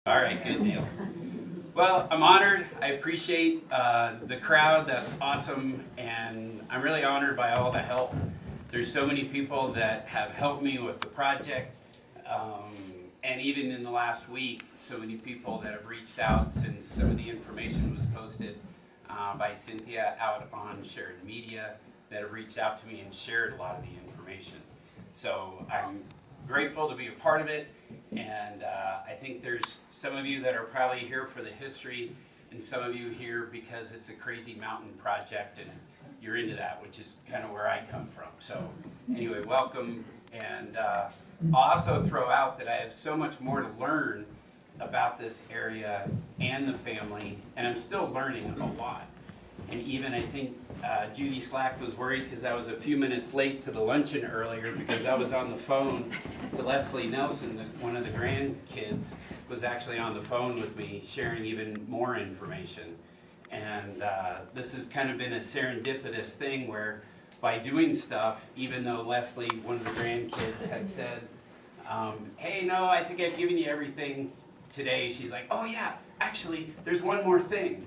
All right, good deal. Well, I'm honored. I appreciate the crowd. That's awesome. And I'm really honored by all the help. There's so many people that have helped me with the project. And even in the last week, so many people that have reached out since some of the information was posted by Cynthia out on Sheridan Media, that have reached out to me and shared a lot of the information. So I'm grateful to be a part of it, and I think there's some of you that are probably here for the history, and some of you here because it's a crazy mountain project and you're into that, which is kind of where I come from. So anyway, welcome, and I'll also throw out that I have so much more to learn about this area and the family, and I'm still learning a lot. And even I think Judy Slack was worried because I was a few minutes late to the luncheon earlier because I was on the phone to Leslie Nelson, one of the grandkids, was actually on the phone with me sharing even more information. And this has kind of been a serendipitous thing where by doing stuff, even though Leslie, one of the grandkids, had said, hey, no, I think I've given you everything today, she's like, oh yeah, actually, there's one more thing.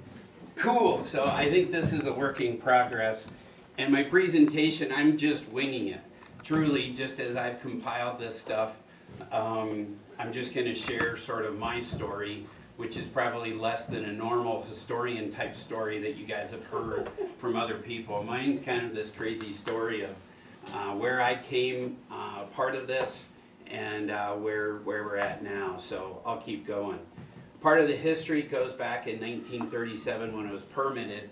Cool, so I think this is a work in progress. And my presentation, I'm just winging it. Truly, just as I've compiled this stuff, I'm just going to share sort of my story, which is probably less than a normal historian type story that you guys have heard from other people. Mine's kind of this crazy story of where I came, part of this, and where we're at now. So I'll keep going. Part of the history goes back in 1937 when it was permitted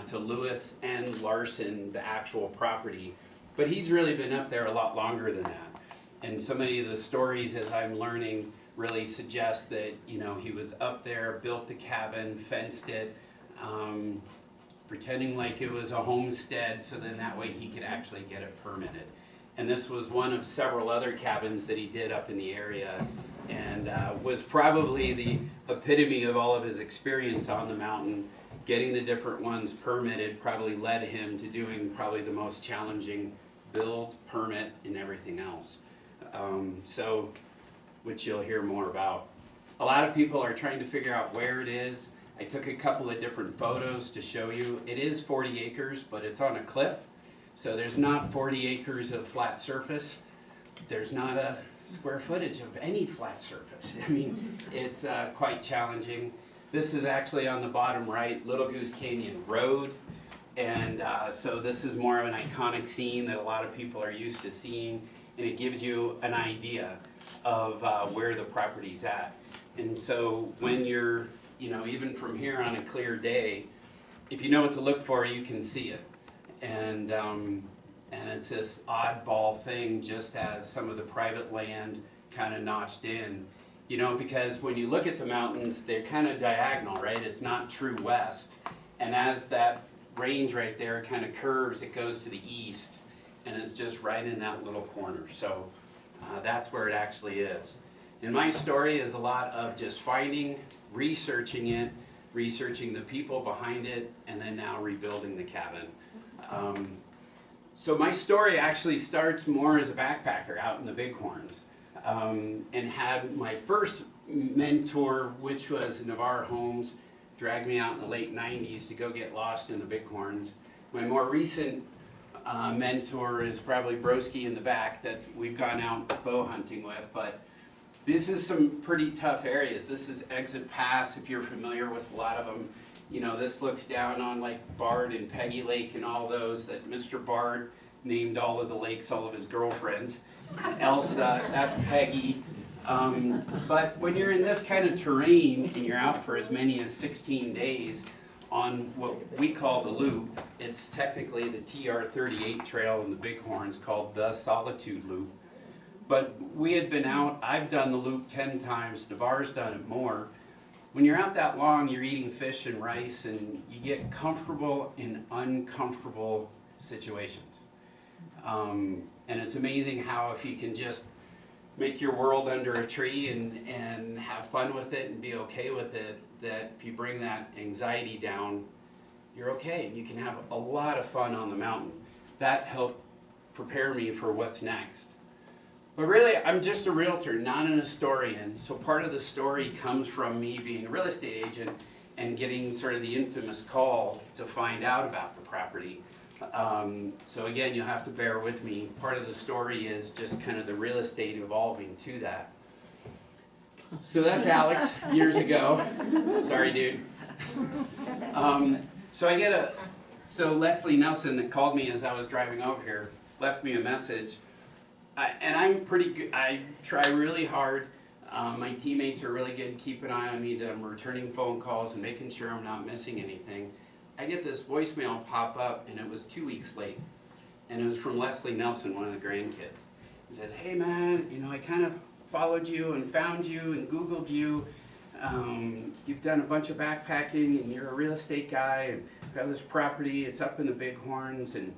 to Louis and Larsen, the actual property. But he's really been up there a lot longer than that. And so many of the stories, as I'm learning, really suggest that, you know, he was up there, built the cabin, fenced it, pretending like it was a homestead, so then that way he could actually get it permitted. And this was one of several other cabins that he did up in the area, and was probably the epitome of all of his experience on the mountain. Getting the different ones permitted probably led him to doing probably the most challenging build, permit, and everything else. So, which you'll hear more about. A lot of people are trying to figure out where it is. I took a couple of different photos to show you. It is 40 acres, but it's on a cliff. So there's not 40 acres of flat surface. There's not a square footage of any flat surface. I mean, it's quite challenging. This is actually on the bottom right, Little Goose Canyon Road. And so this is more of an iconic scene that a lot of people are used to seeing. And it gives you an idea of where the property's at. And so when you're, you know, even from here on a clear day, if you know what to look for, you can see it. And it's this oddball thing, just as some of the private land kind of notched in, you know, because when you look at the mountains, they're kind of diagonal, right? It's not true west. And as that range right there kind of curves, it goes to the east, and it's just right in that little corner. So that's where it actually is. And my story is a lot of just finding, researching it, researching the people behind it, and then now rebuilding the cabin. So my story actually starts more as a backpacker out in the Bighorns, and had my first mentor, which was Navarre Holmes, dragged me out in the late 90s to go get lost in the Bighorns. My more recent mentor is probably Broski in the back that we've gone out bow hunting with, but this is some pretty tough areas. This is Exit Pass, if you're familiar with a lot of them. You know, this looks down on like Bard and Peggy Lake and all those that Mr. Bard named all of the lakes, all of his girlfriends. Elsa, that's Peggy. But when you're in this kind of terrain and you're out for as many as 16 days on what we call the loop, it's technically the TR38 trail in the Bighorns called the Solitude Loop. But we had been out, I've done the loop 10 times, Navarre's done it more. When you're out that long, you're eating fish and rice, and you get comfortable in uncomfortable situations. And it's amazing how if you can just make your world under a tree and have fun with it and be okay with it, that if you bring that anxiety down, you're okay. You can have a lot of fun on the mountain. That helped prepare me for what's next. But really, I'm just a realtor, not an historian. So part of the story comes from me being a real estate agent and getting sort of the infamous call to find out about the property. So again, you'll have to bear with me. Part of the story is just kind of the real estate evolving to that. So that's Alex, years ago. Sorry, dude. So Leslie Nelson that called me as I was driving over here, left me a message. And I'm pretty good, I try really hard. My teammates are really good, keep an eye on me, that I'm returning phone calls and making sure I'm not missing anything. I get this voicemail pop up, and it was 2 weeks late. And it was from Leslie Nelson, one of the grandkids. He says, hey man, I kind of followed you and found you and Googled you. You've done a bunch of backpacking and you're a real estate guy and you have this property, it's up in the Bighorns, and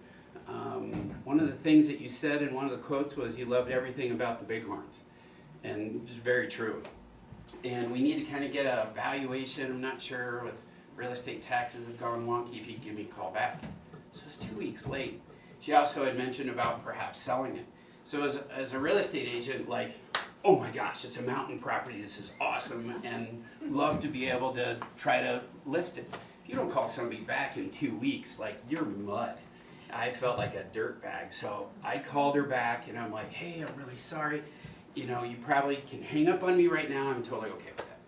one of the things that you said in one of the quotes was you loved everything about the Bighorns, and which is very true. And we need to kind of get a valuation. I'm not sure, with real estate taxes have gone wonky, if you'd give me a call back. So it's 2 weeks late. She also had mentioned about perhaps selling it. So as a real estate agent, like, oh my gosh, it's a mountain property, this is awesome, and love to be able to try to list it. If you don't call somebody back in 2 weeks, like, you're mud. I felt like a dirt bag. So I called her back and I'm like, hey, I'm really sorry. You probably can hang up on me right now. I'm totally okay with that.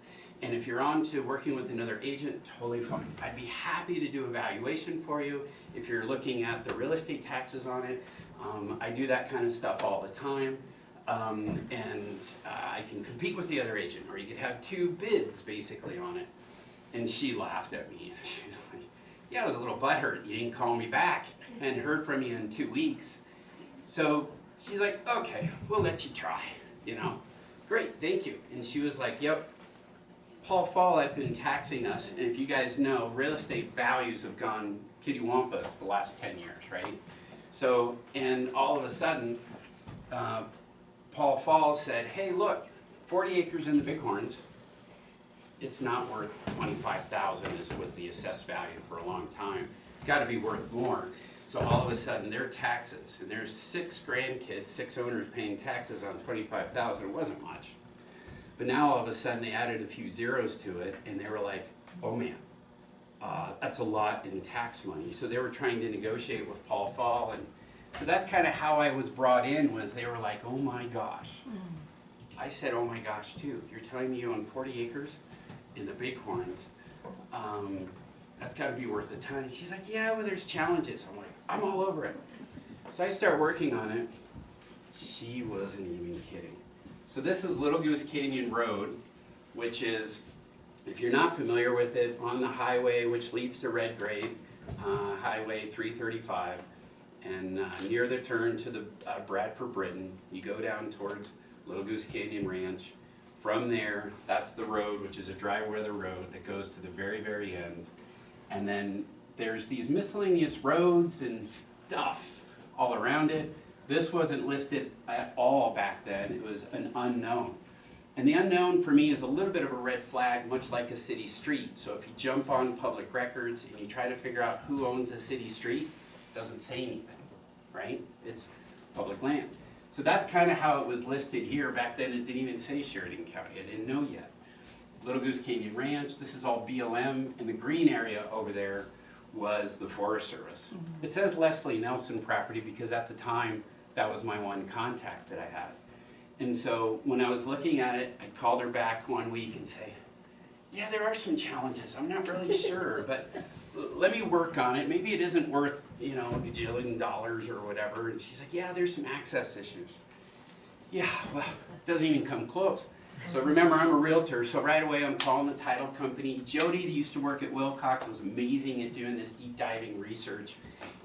And if you're on to working with another agent, totally fine. I'd be happy to do a valuation for you if you're looking at the real estate taxes on it. I do that kind of stuff all the time. I can compete with the other agent, or you could have 2 bids basically on it. And she laughed at me. She was like, yeah, I was a little butthurt. You didn't call me back and heard from you in 2 weeks. So she's like, okay, we'll let you try, Great, thank you. And she was like, yep, Paul Fall had been taxing us, and if you guys know, real estate values have gone kittywampus the last 10 years, right? So, and all of a sudden, Paul Fall said, hey, look, 40 acres in the Bighorns, it's not worth $25,000 was the assessed value for a long time. It's got to be worth more. So all of a sudden, their taxes, and there's 6 grandkids, 6 owners paying taxes on $25,000. It wasn't much. But now all of a sudden, they added a few zeros to it, and they were like, oh man, that's a lot in tax money. So they were trying to negotiate with Paul Fall, and so that's kind of how I was brought in, was they were like, oh my gosh. I said, oh my gosh, too. You're telling me you own 40 acres in the Bighorns? That's got to be worth a ton. She's like, yeah, well, there's challenges. I'm like, I'm all over it. So I start working on it. She wasn't even kidding. So this is Little Goose Canyon Road, which is, if you're not familiar with it, on the highway which leads to Red Grade, Highway 335, and near the turn to the Bradford Britain, you go down towards Little Goose Canyon Ranch. From there, that's the road, which is a dry weather road that goes to the very, very end. And then there's these miscellaneous roads and stuff all around it. This wasn't listed at all back then. It was an unknown. And the unknown for me is a little bit of a red flag, much like a city street. So if you jump on public records and you try to figure out who owns a city street, it doesn't say anything, right? It's public land. So that's kind of how it was listed here. Back then it didn't even say Sheridan County. I didn't know yet. Little Goose Canyon Ranch, this is all BLM, and the green area over there was the Forest Service. Mm-hmm. It says Leslie Nelson property because at the time that was my one contact that I had. And so when I was looking at it, I called her back one week and say, yeah, there are some challenges. I'm not really sure, but let me work on it. Maybe it isn't worth, a gajillion dollars or whatever. And she's like, yeah, there's some access issues. Yeah, well, it doesn't even come close. So remember, I'm a realtor, so right away I'm calling the title company. Jody, that used to work at Wilcox, was amazing at doing this deep diving research.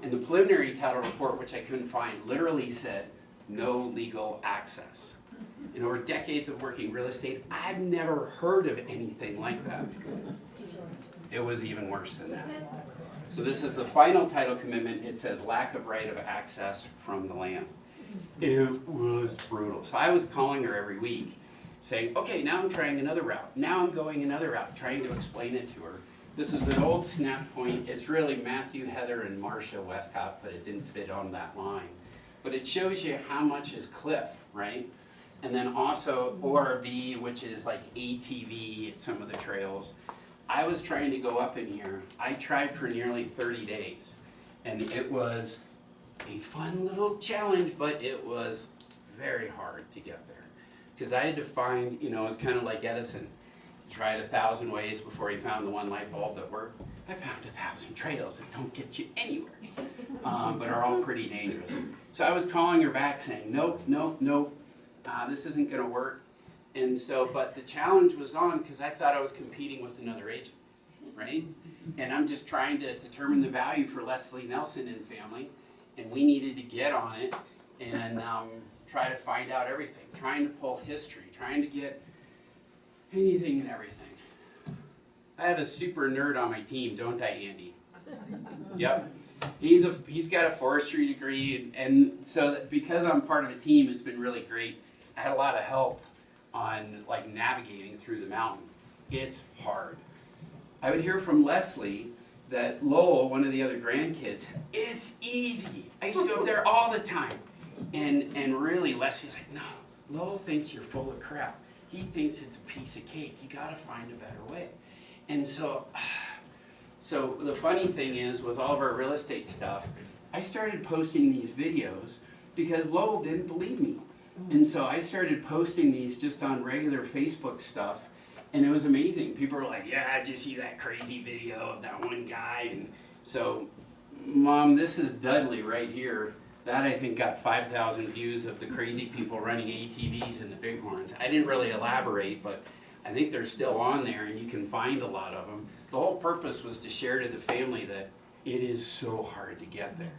And the preliminary title report, which I couldn't find, literally said, no legal access. And over decades of working real estate, I've never heard of anything like that. It was even worse than that. So this is the final title commitment. It says lack of right of access from the land. It was brutal. So I was calling her every week saying, okay, now I'm trying another route. Now I'm going another route, trying to explain it to her. This is an old snap point. It's really Matthew, Heather, and Matt Westkott, but it didn't fit on that line. but it shows you how much is cliff, right? And then also ORV, which is like ATV at some of the trails. I was trying to go up in here. I tried for nearly 30 days, and it was a fun little challenge, but it was very hard to get there. Because I had to find, you know, it's kind of like Edison. He tried 1,000 ways before he found the one light bulb that worked. I found 1,000 trails that don't get you anywhere, but are all pretty dangerous. So I was calling her back saying, nope, nope, nope, this isn't gonna work. And so, but the challenge was on because I thought I was competing with another agent, right? And I'm just trying to determine the value for Leslie Nelson and family, and we needed to get on it and try to find out everything, trying to pull history, trying to get anything and everything. I have a super nerd on my team, don't I, Andy? Yep. He's got a forestry degree, and so that because I'm part of a team, it's been really great. I had a lot of help on like navigating through the mountain. It's hard. I would hear from Leslie that Lowell, one of the other grandkids, it's easy. I used to go up there all the time. And really Leslie's like, no, Lowell thinks you're full of crap. He thinks it's a piece of cake. You gotta find a better way. And so the funny thing is with all of our real estate stuff, I started posting these videos because Lowell didn't believe me. And so I started posting these just on regular Facebook stuff, and it was amazing. People were like, yeah, did you see that crazy video of that one guy? And so, Mom, this is Dudley right here. That I think got 5,000 views of the crazy people running ATVs in the Bighorns. I didn't really elaborate, but I think they're still on there and you can find a lot of them. The whole purpose was to share to the family that it is so hard to get there.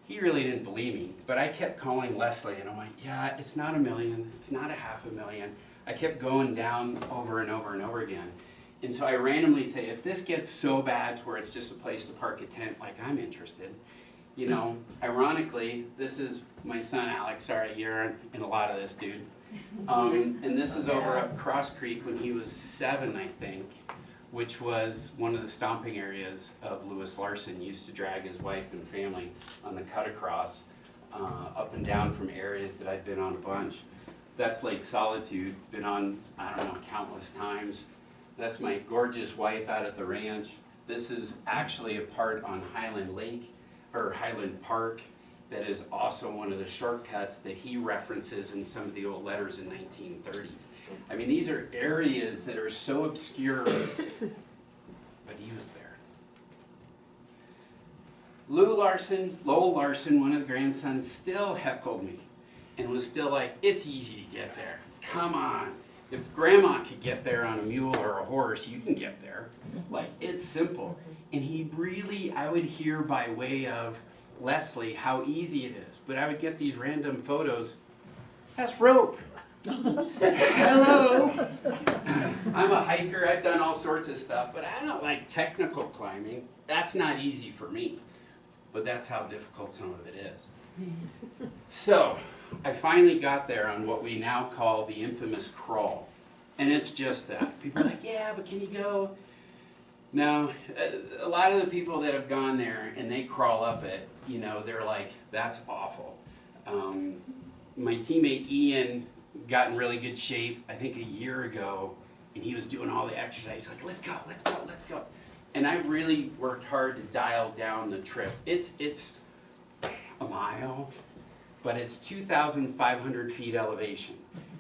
He really didn't believe me, but I kept calling Leslie and I'm like, yeah, it's not 1 million, it's not 500,000. I kept going down over and over and over again. And so I randomly say, if this gets so bad to where it's just a place to park a tent, like I'm interested. You know, ironically, this is my son Alex. Sorry, you're in a lot of this, dude. And this is over up Cross Creek when he was 7, I think, which was one of the stomping areas of Louis Larsen. He used to drag his wife and family on the cut across, up and down from areas that I've been on a bunch. That's Lake Solitude, been on, I don't know, countless times. That's my gorgeous wife out at the ranch. This is actually a part on Highland Lake, or Highland Park, that is also one of the shortcuts that he references in some of the old letters in 1930. I mean, these are areas that are so obscure, but he was there. Lowell Larsen, one of the grandsons, still heckled me and was still like, it's easy to get there. Come on. If Grandma could get there on a mule or a horse, you can get there. Like, it's simple. And he really, I would hear by way of Leslie how easy it is. But I would get these random photos. That's rope. Hello. I'm a hiker. I've done all sorts of stuff, but I don't like technical climbing. That's not easy for me. But that's how difficult some of it is. So I finally got there on what we now call the infamous crawl. And it's just that. People are like, yeah, but can you go? Now, a lot of the people that have gone there and they crawl up it, you know, they're like, that's awful. My teammate Ian got in really good shape, I think a year ago, and he was doing all the exercise. He's like, let's go, let's go, let's go. And I really worked hard to dial down the trip. It's a mile, but it's 2,500 feet elevation.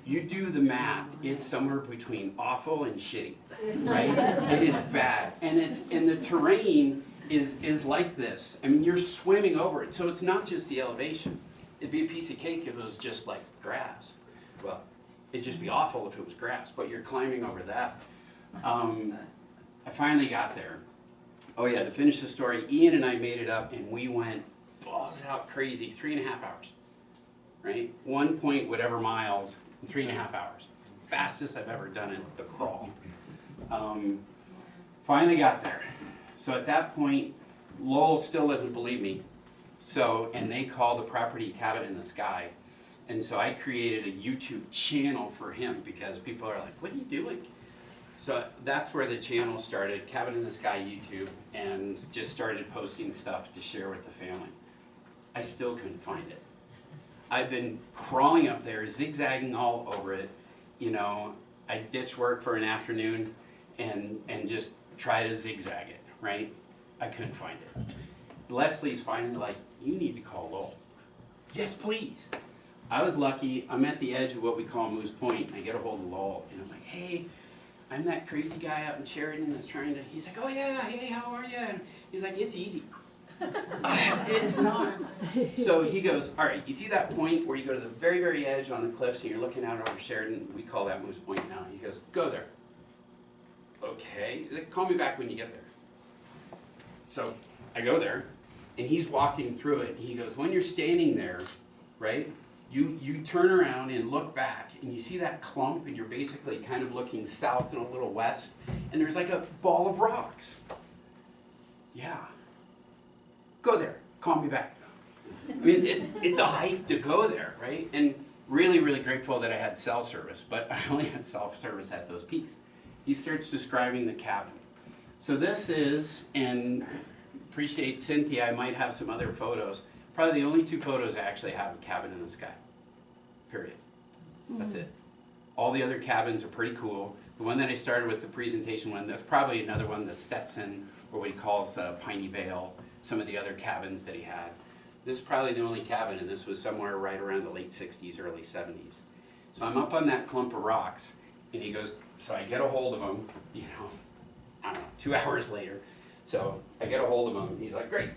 You do the math, it's somewhere between awful and shitty, right? It is bad, and the terrain is like this. I mean, you're swimming over it, so it's not just the elevation. It'd be a piece of cake if it was just like grass. Well, it'd just be awful if it was grass, but you're climbing over that. I finally got there. Oh yeah, to finish the story, Ian and I made it up, and we went balls out crazy, 3.5 hours, right? 1 point whatever miles. 3.5 hours. Fastest I've ever done it, the crawl. Finally got there. So at that point, Lowell still doesn't believe me. So, and they call the property Cabin in the Sky. And so I created a YouTube channel for him because people are like, what are you doing? So that's where the channel started, Cabin in the Sky YouTube, and just started posting stuff to share with the family. I still couldn't find it. I've been crawling up there, zigzagging all over it. You know, I ditch work for an afternoon and just try to zigzag it, right? I couldn't find it. Leslie's finally like, you need to call Lowell. Yes, please. I was lucky. I'm at the edge of what we call Moose Point, and I get a hold of Lowell, and I'm like, hey, I'm that crazy guy out in Sheridan that's trying to, he's like, oh yeah, hey, how are you? And he's like, it's easy. It's not. So he goes, all right, you see that point where you go to the very, very edge on the cliffs and you're looking out over Sheridan? We call that Moose Point now. He goes, go there. Okay, call me back when you get there. So I go there, and he's walking through it, and he goes, when you're standing there, right, you turn around and look back, and you see that clump, and you're basically kind of looking south and a little west, and there's like a ball of rocks. Yeah. Go there, call me back. I mean, it's a hike to go there, right? And really, really grateful that I had cell service, but I only had cell service at those peaks. He starts describing the cabin. So this is, and appreciate Cynthia, I might have some other photos. Probably the only 2 photos I actually have of cabin in the sky, period. That's it. All the other cabins are pretty cool. The one that I started with, the presentation one, that's probably another one, the Stetson, or what he calls Piney Bale, some of the other cabins that he had. This is probably the only cabin, and this was somewhere right around the late 60s, early 70s. So I'm up on that clump of rocks, and he goes, so I get a hold of him, you know, I don't know, 2 hours later. So I get a hold of him, and he's like, great,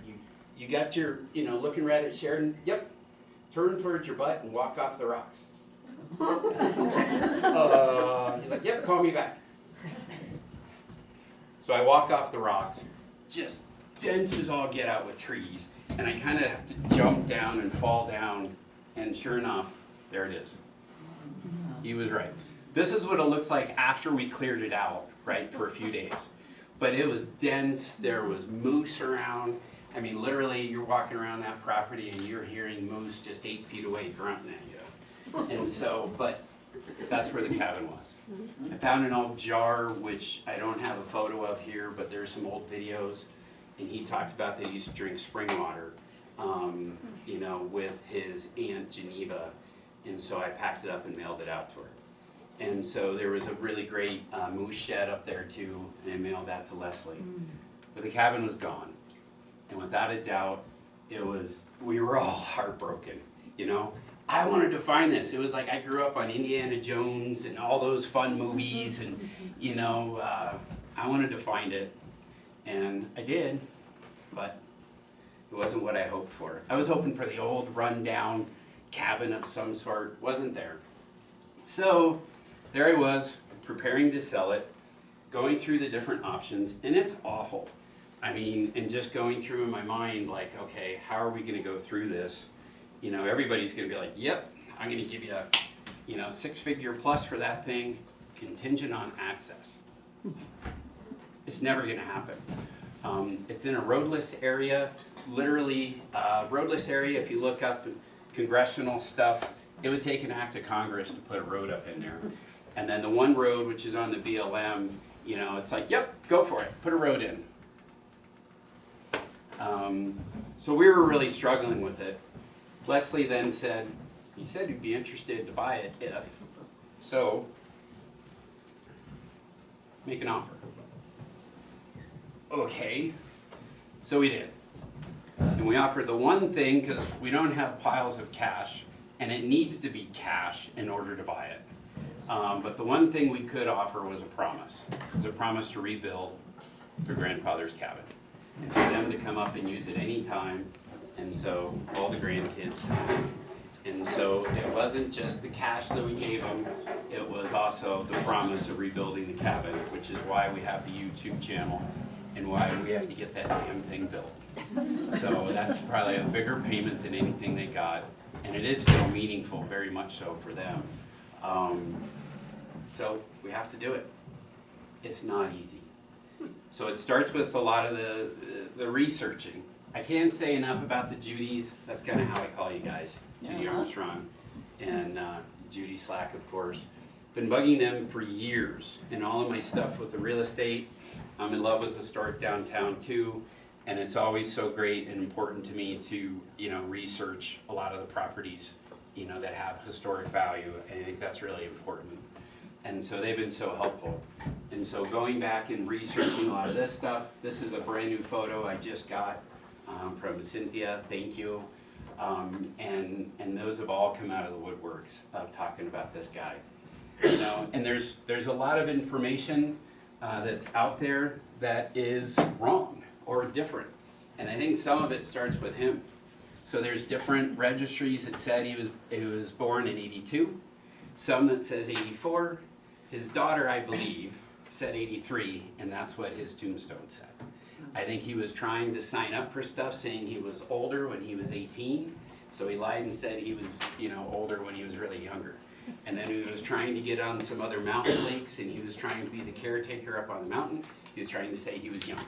you got your, you know, looking right at Sheridan? Yep. Turn towards your butt and walk off the rocks. He's like, yep, call me back. So I walk off the rocks, just dense as all get out with trees, and I kind of have to jump down and fall down, and sure enough, there it is. He was right. This is what it looks like after we cleared it out, right, for a few days. But it was dense, there was moose around. I mean, literally, you're walking around that property and you're hearing moose just 8 feet away grunting at you. And so, but that's where the cabin was. I found an old jar, which I don't have a photo of here, but there's some old videos. And he talked about they used to drink spring water, you know, with his aunt Geneva. And so I packed it up and mailed it out to her. And so there was a really great moose shed up there too, and I mailed that to Leslie. But the cabin was gone. And without a doubt, we were all heartbroken, you know? I wanted to find this. It was like I grew up on Indiana Jones and all those fun movies, and, you know, I wanted to find it. And I did, but it wasn't what I hoped for. I was hoping for the old rundown cabin of some sort. Wasn't there. So there I was, preparing to sell it, going through the different options, and it's awful. I mean, and just going through in my mind, like, okay, how are we going to go through this? You know, everybody's going to be like, yep, I'm going to give you a, you know, 6-figure plus for that thing, contingent on access. It's never going to happen. It's in a roadless area, literally roadless area. If you look up congressional stuff, it would take an act of Congress to put a road up in there. And then the one road, which is on the BLM, you know, it's like, yep, go for it, put a road in. So we were really struggling with it. Leslie then said, he said he'd be interested to buy it if, so make an offer. Okay, so we did. And we offered the one thing, because we don't have piles of cash, and it needs to be cash in order to buy it. But the one thing we could offer was a promise. It was a promise to rebuild their grandfather's cabin, and for them to come up and use it any time, and so all the grandkids. And so it wasn't just the cash that we gave them, it was also the promise of rebuilding the cabin, which is why we have the YouTube channel and why we have to get that damn thing built. So that's probably a bigger payment than anything they got, and it is still meaningful, very much so for them. So we have to do it. It's not easy. So it starts with a lot of the researching. I can't say enough about the Judys. That's kind of how I call you guys, Judy Armstrong and Judy Slack, of course. Been bugging them for years, and all of my stuff with the real estate. I'm in love with the historic downtown too, and it's always so great and important to me to, you know, research a lot of the properties that have historic value, and I think that's really important. And so they've been so helpful. And so going back and researching a lot of this stuff, this is a brand new photo I just got from Cynthia, thank you. And those have all come out of the woodworks of talking about this guy. And there's a lot of information that's out there that is wrong or different. And I think some of it starts with him. So there's different registries that said he was born in 82, some that says 84. His daughter, I believe, said 83, and that's what his tombstone said. I think he was trying to sign up for stuff saying he was older when he was 18, so he lied and said he was older when he was really younger. And then he was trying to get on some other mountain lakes, and he was trying to be the caretaker up on the mountain. He was trying to say he was younger.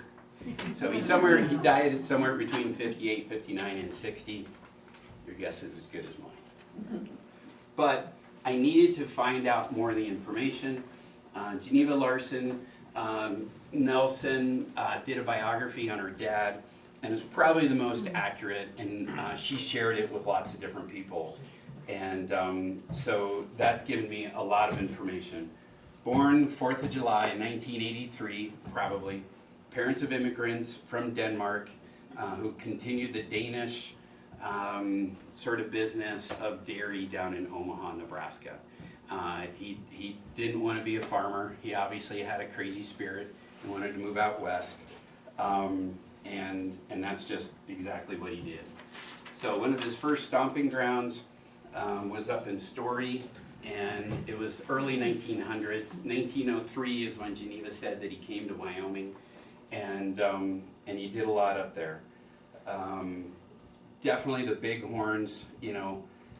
So he died at somewhere between 58, 59, and 60. Your guess is as good as mine. But I needed to find out more of the information. Geneva Larsen, Nelson did a biography on her dad, and it's probably the most accurate, and she shared it with lots of different people. And so that's given me a lot of information. Born 4th of July 1983, probably. Parents of immigrants from Denmark who continued the Danish sort of business of dairy down in Omaha, Nebraska. He didn't want to be a farmer. He obviously had a crazy spirit and wanted to move out west. And that's just exactly what he did. So one of his first stomping grounds was up in Story, and it was early 1900s. 1903 is when Geneva said that he came to Wyoming, and he did a lot up there. Definitely the Bighorns,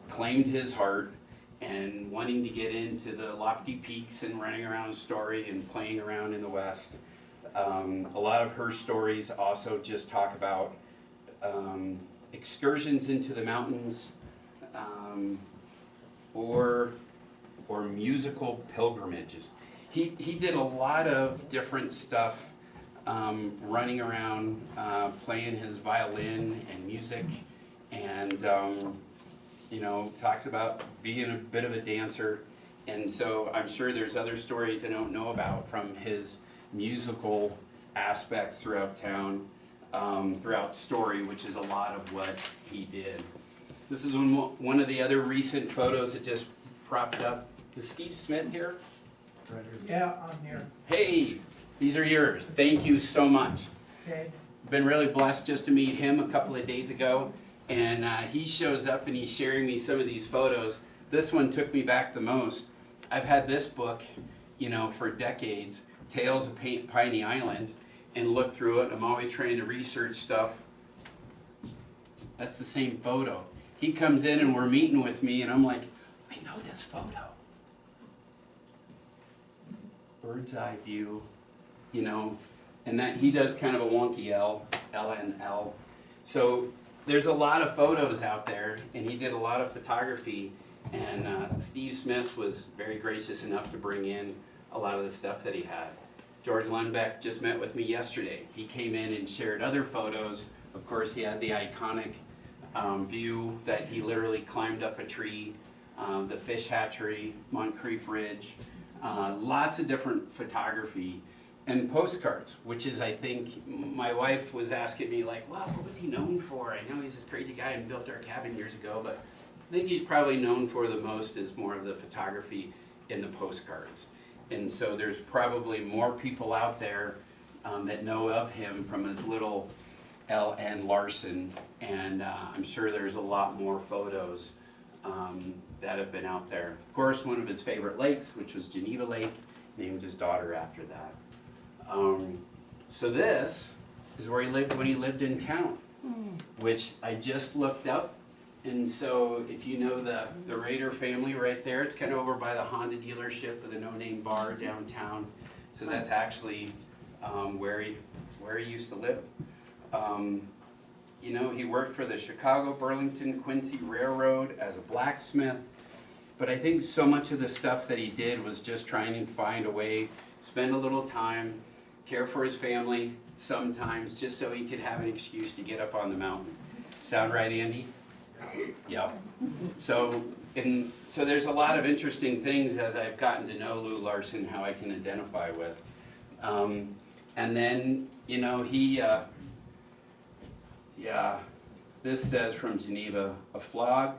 claimed his heart, and wanting to get into the lofty peaks and running around Story and playing around in the West. A lot of her stories also just talk about excursions into the mountains, or musical pilgrimages. He did a lot of different stuff, running around, playing his violin and music, and talks about being a bit of a dancer. And so I'm sure there's other stories I don't know about from his musical aspects throughout town, throughout Story, which is a lot of what he did. This is one of the other recent photos that just propped up. Is Steve Smith here? Yeah, I'm here. Hey, these are yours. Thank you so much. Okay. Been really blessed just to meet him a couple of days ago, and he shows up and he's sharing me some of these photos. This one took me back the most. I've had this book, for decades, Tales of Piney Island, and looked through it. I'm always trying to research stuff. That's the same photo. He comes in and we're meeting with me, and I'm like, I know this photo. Bird's eye view, and that he does kind of a wonky LNL. So there's a lot of photos out there, and he did a lot of photography, and Steve Smith was very gracious enough to bring in a lot of the stuff that he had. George Lundbeck just met with me yesterday. He came in and shared other photos. Of course, he had the iconic view that he literally climbed up a tree, the fish hatchery, Moncrief Ridge, lots of different photography, and postcards, which is, I think, my wife was asking me, like, well, what was he known for? I know he's this crazy guy and built our cabin years ago, but I think he's probably known for the most is more of the photography in the postcards. And so there's probably more people out there that know of him from his little L.N. Larsen, and I'm sure there's a lot more photos that have been out there. Of course, one of his favorite lakes, which was Geneva Lake, named his daughter after that. So this is where he lived when he lived in town, which I just looked up. And so if you know the Rader family right there, it's kind of over by the Honda dealership with a no-name bar downtown. So that's actually where he used to live. He worked for the Chicago, Burlington, Quincy Railroad as a blacksmith. But I think so much of the stuff that he did was just trying to find a way, spend a little time, care for his family sometimes, just so he could have an excuse to get up on the mountain. Sound right, Andy? Yep. So and so there's a lot of interesting things as I've gotten to know Lou Larsen, how I can identify with. And then, you know, this says from Geneva, a flaw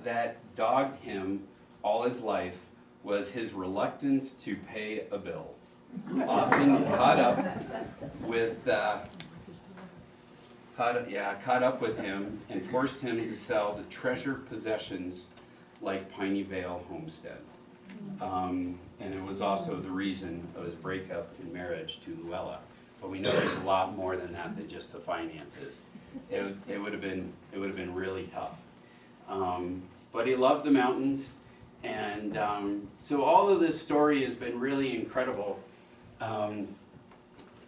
that dogged him all his life was his reluctance to pay a bill. Often caught up with him and forced him to sell the treasured possessions like Piney Vale Homestead. And it was also the reason of his breakup in marriage to Luella. But we know there's a lot more than that than just the finances. It would have been really tough. But he loved the mountains, and so all of this story has been really incredible.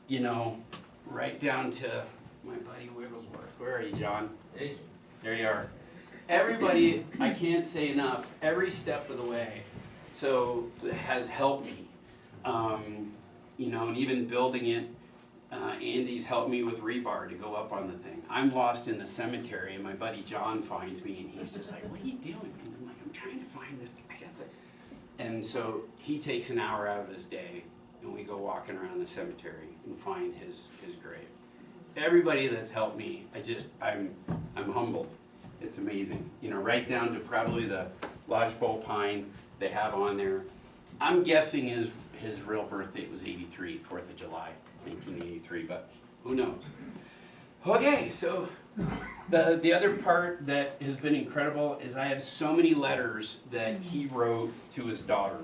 You know, right down to my buddy Wigglesworth. Where are you, John? Hey. There you are. Everybody, I can't say enough, every step of the way, so has helped me. You know, and even building it, Andy's helped me with rebar to go up on the thing. I'm lost in the cemetery, and my buddy John finds me, and he's just like, "What are you doing?" And I'm like, "I'm trying to find this. I got the." And so he takes an hour out of his day, and we go walking around the cemetery and find his grave. Everybody that's helped me, I'm humbled. It's amazing. You know, right down to probably the lodgepole pine they have on there. I'm guessing his real birth date was 83, 4th of July, 1983, but who knows? Okay, so the other part that has been incredible is I have so many letters that he wrote to his daughter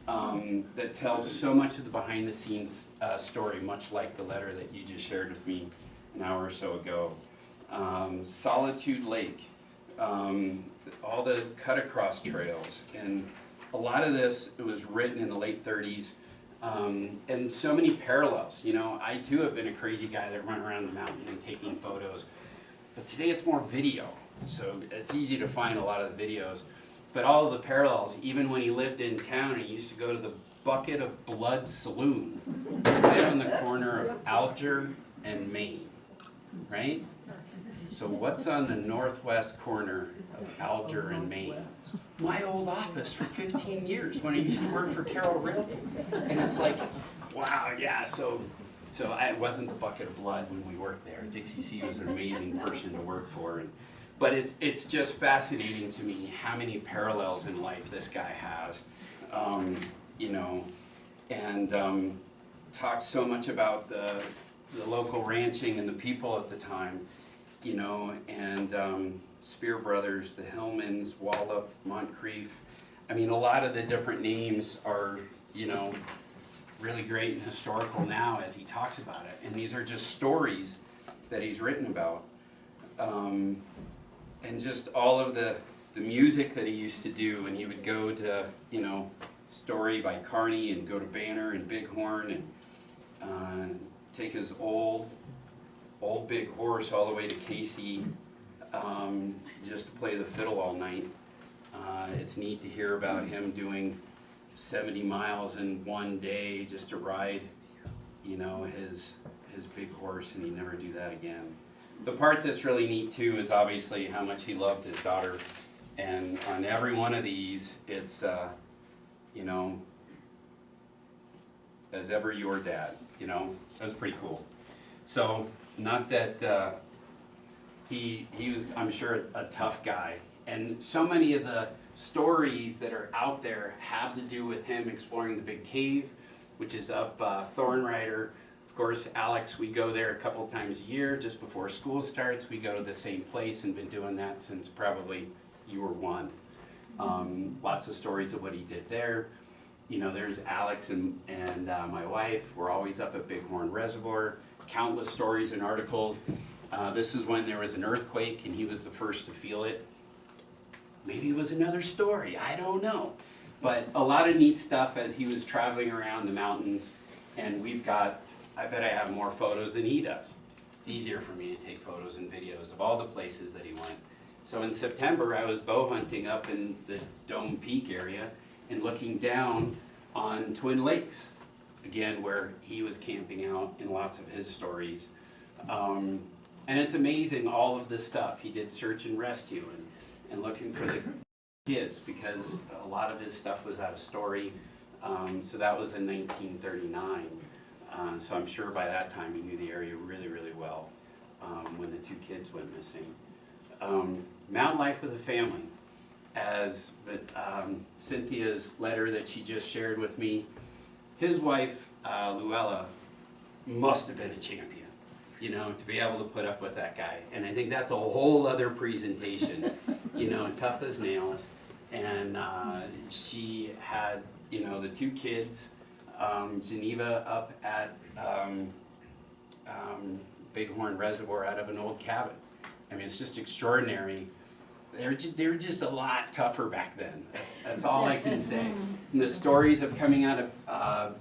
that tells so much of the behind the scenes story, much like the letter that you just shared with me an hour or so ago. Solitude Lake, all the cut across trails, and a lot of this, it was written in the late 30s, and so many parallels. You know, I too have been a crazy guy that run around the mountain and taking photos, but today it's more video, so it's easy to find a lot of the videos. But all of the parallels, even when he lived in town, he used to go to the Bucket of Blood Saloon, right on the corner of Alger and Maine, right? So what's on the northwest corner of Alger and Maine? My old office for 15 years when I used to work for Carroll Realty. And it's like, wow, yeah, so it wasn't the Bucket of Blood when we worked there. Dixie C was an amazing person to work for. But it's just fascinating to me how many parallels in life this guy has, you know, and talks so much about the local ranching and the people at the time, you know, and Spear Brothers, the Hillmans, Wallop, Moncrief. I mean, a lot of the different names are, you know, really great and historical now as he talks about it. And these are just stories that he's written about. And just all of the music that he used to do, and he would go to, you know, Story by Kearney and go to Banner and Bighorn and take his old big horse all the way to Casey just to play the fiddle all night. It's neat to hear about him doing 70 miles in one day just to ride, you know, his big horse, and he'd never do that again. The part that's really neat too is obviously how much he loved his daughter, and on every one of these it's you know, as ever your dad, you know. That was pretty cool. So not that he was, I'm sure, a tough guy, and so many of the stories that are out there have to do with him exploring the Big Cave, which is up Thornrider. Of course, Alex, we go there a couple times a year just before school starts. We go to the same place and been doing that since probably you were one. Lots of stories of what he did there. You know, there's Alex and my wife. We're always up at Bighorn Reservoir. Countless stories and articles. This is when there was an earthquake and he was the first to feel it. Maybe it was another story, I don't know. But a lot of neat stuff as he was traveling around the mountains, and we've got, I bet I have more photos than he does. It's easier for me to take photos and videos of all the places that he went. So in September, I was bow hunting up in the Dome Peak area and looking down on Twin Lakes, again, where he was camping out in lots of his stories. And it's amazing, all of this stuff. He did search and rescue, and and looking for the kids, because a lot of his stuff was out of Story. So that was in 1939. So I'm sure by that time he knew the area really, really well when the two kids went missing. Mountain life with a family. As Cynthia's letter that she just shared with me, his wife, Luella, must have been a champion, you know, to be able to put up with that guy. And I think that's a whole other presentation, you know, tough as nails. And she had, you know, the two kids, Geneva up at Bighorn Reservoir out of an old cabin. I mean, it's just extraordinary. They were just a lot tougher back then. That's all I can say. And the stories of coming out of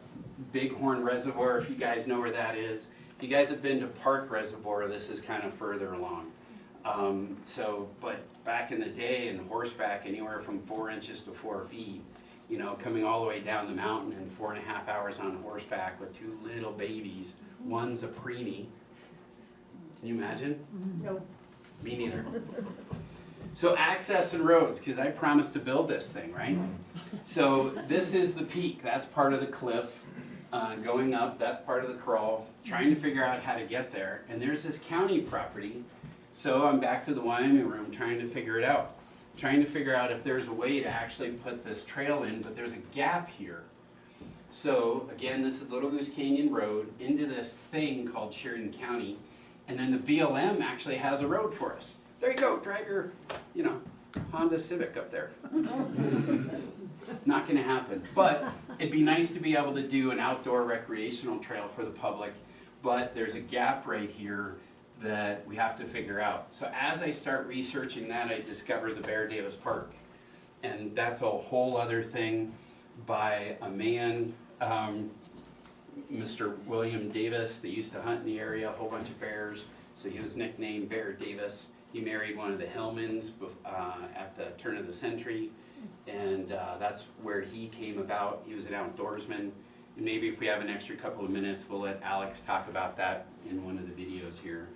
Bighorn Reservoir, if you guys know where that is. If you guys have been to Park Reservoir, this is kind of further along. But back in the day, in horseback, anywhere from 4 inches to 4 feet, you know, coming all the way down the mountain in 4.5 hours on horseback with two little babies. One's a preemie. Can you imagine? No. Me neither. So access and roads, because I promised to build this thing, right? So this is the peak. That's part of the cliff. Going up, that's part of the crawl. Trying to figure out how to get there. And there's this county property. So I'm back to the Wyoming room trying to figure it out. Trying to figure out if there's a way to actually put this trail in, but there's a gap here. So again, this is Little Goose Canyon Road into this thing called Sheridan County. And then the BLM actually has a road for us. There you go, drive your, you know, Honda Civic up there. Not gonna happen, but it'd be nice to be able to do an outdoor recreational trail for the public, but there's a gap right here that we have to figure out. So as I start researching that, I discover the Bear Davis Park. And that's a whole other thing by a man, Mr. William Davis, that used to hunt in the area, a whole bunch of bears. So he was nicknamed Bear Davis. He married one of the Hillmans at the turn of the century, and that's where he came about. He was an outdoorsman, and maybe if we have an extra couple of minutes, we'll let Alex talk about that in one of the videos here.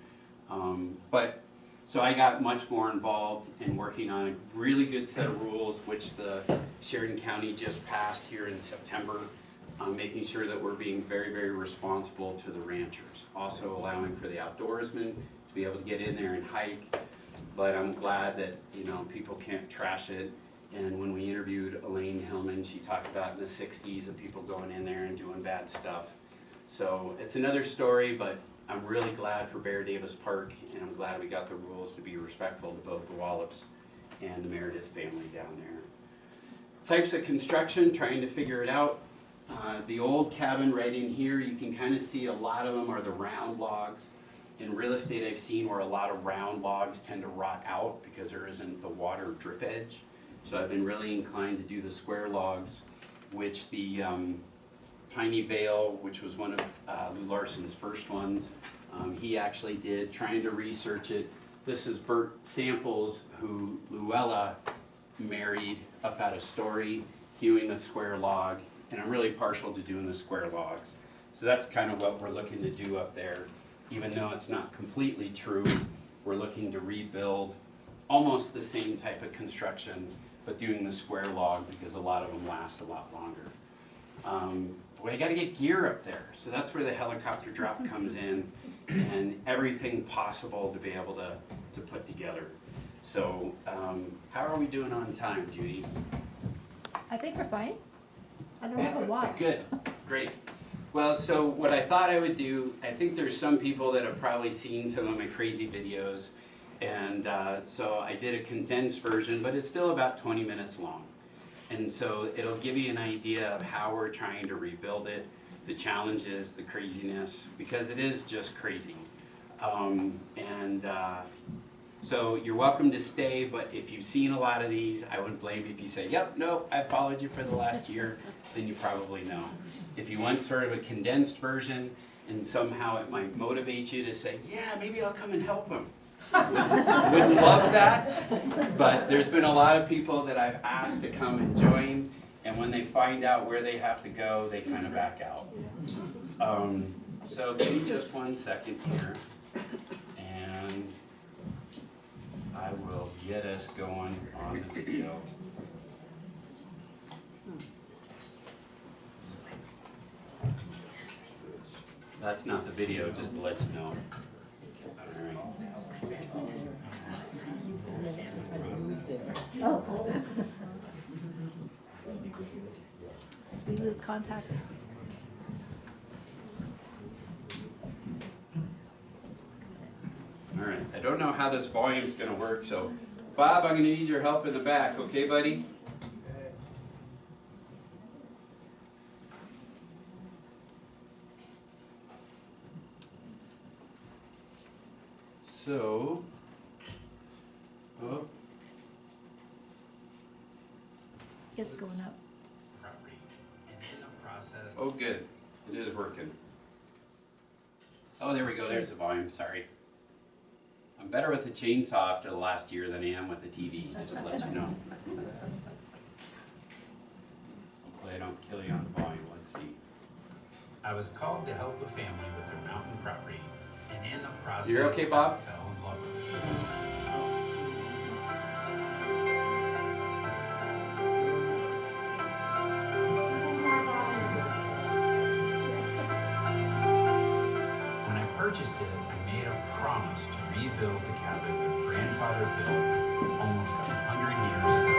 So I got much more involved in working on a really good set of rules, which the Sheridan County just passed here in September, making sure that we're being very, very responsible to the ranchers. Also allowing for the outdoorsmen to be able to get in there and hike. But I'm glad that, you know, people can't trash it. And when we interviewed Elaine Hillman, she talked about in the 60s of people going in there and doing bad stuff. So it's another story, but I'm really glad for Bear Davis Park, and I'm glad we got the rules to be respectful to both the Wallops and the Meredith family down there. Types of construction, trying to figure it out. The old cabin right in here, you can kind of see a lot of them are the round logs. In real estate, I've seen where a lot of round logs tend to rot out because there isn't the water drip edge. So I've been really inclined to do the square logs, which the Piney Vale, which was one of Louis Larsen's first ones, he actually did, trying to research it. This is Bert Samples, who Luella married up out of Story, hewing a square log, and I'm really partial to doing the square logs. So that's kind of what we're looking to do up there. Even though it's not completely true, we're looking to rebuild almost the same type of construction, but doing the square log because a lot of them last a lot longer. But you gotta get gear up there. So that's where the helicopter drop comes in and everything possible to be able to put together. So how are we doing on time, Judy? I think we're fine. I don't have a watch. Good, great. Well, so what I thought I would do, I think there's some people that have probably seen some of my crazy videos, and so I did a condensed version, but it's still about 20 minutes long. And so it'll give you an idea of how we're trying to rebuild it, the challenges, the craziness, because it is just crazy. So you're welcome to stay, but if you've seen a lot of these, I wouldn't blame you if you say, yep, no, I followed you for the last year, then you probably know. If you want sort of a condensed version, and somehow it might motivate you to say, yeah, maybe I'll come and help them. Would love that, but there's been a lot of people that I've asked to come and join, and when they find out where they have to go, they kind of back out. So give me just 1 second here, and I will get this going on the video. That's not the video, just to let you know. All right. We lose contact. All right, I don't know how this volume's gonna work, so Bob, I'm gonna need your help in the back, okay, buddy? So, oh, It's going up. oh good, it is working. Oh, there we go, there's the volume, sorry. I'm better with the chainsaw after the last year than I am with the TV, just to let you know. Hopefully I don't kill you on the volume, let's see. I was called to help a family with their mountain property, and in the process, You're okay, Bob? I fell in love with it. When I purchased it, I made a promise to rebuild the cabin my grandfather built almost 100 years ago.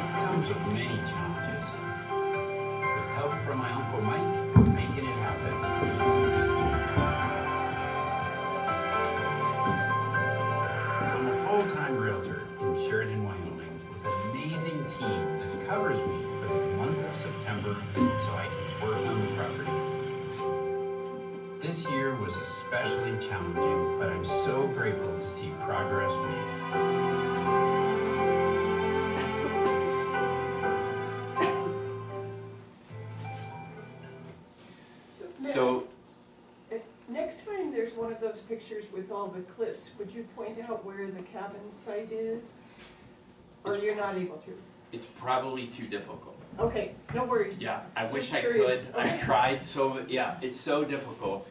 It comes with many challenges. With help from my Uncle Mike, making it happen. I'm a full-time realtor in Sheridan, Wyoming, with an amazing team that covers me for the month of September so I can work on the property. This year was especially challenging, but I'm so grateful to see progress made. So, Next time there's one of those pictures with all the cliffs, would you point out where the cabin site is? Or you're not able to? it's probably too difficult. Okay, no worries. Yeah, I Just wish I curious. could. I tried so, yeah, it's so difficult.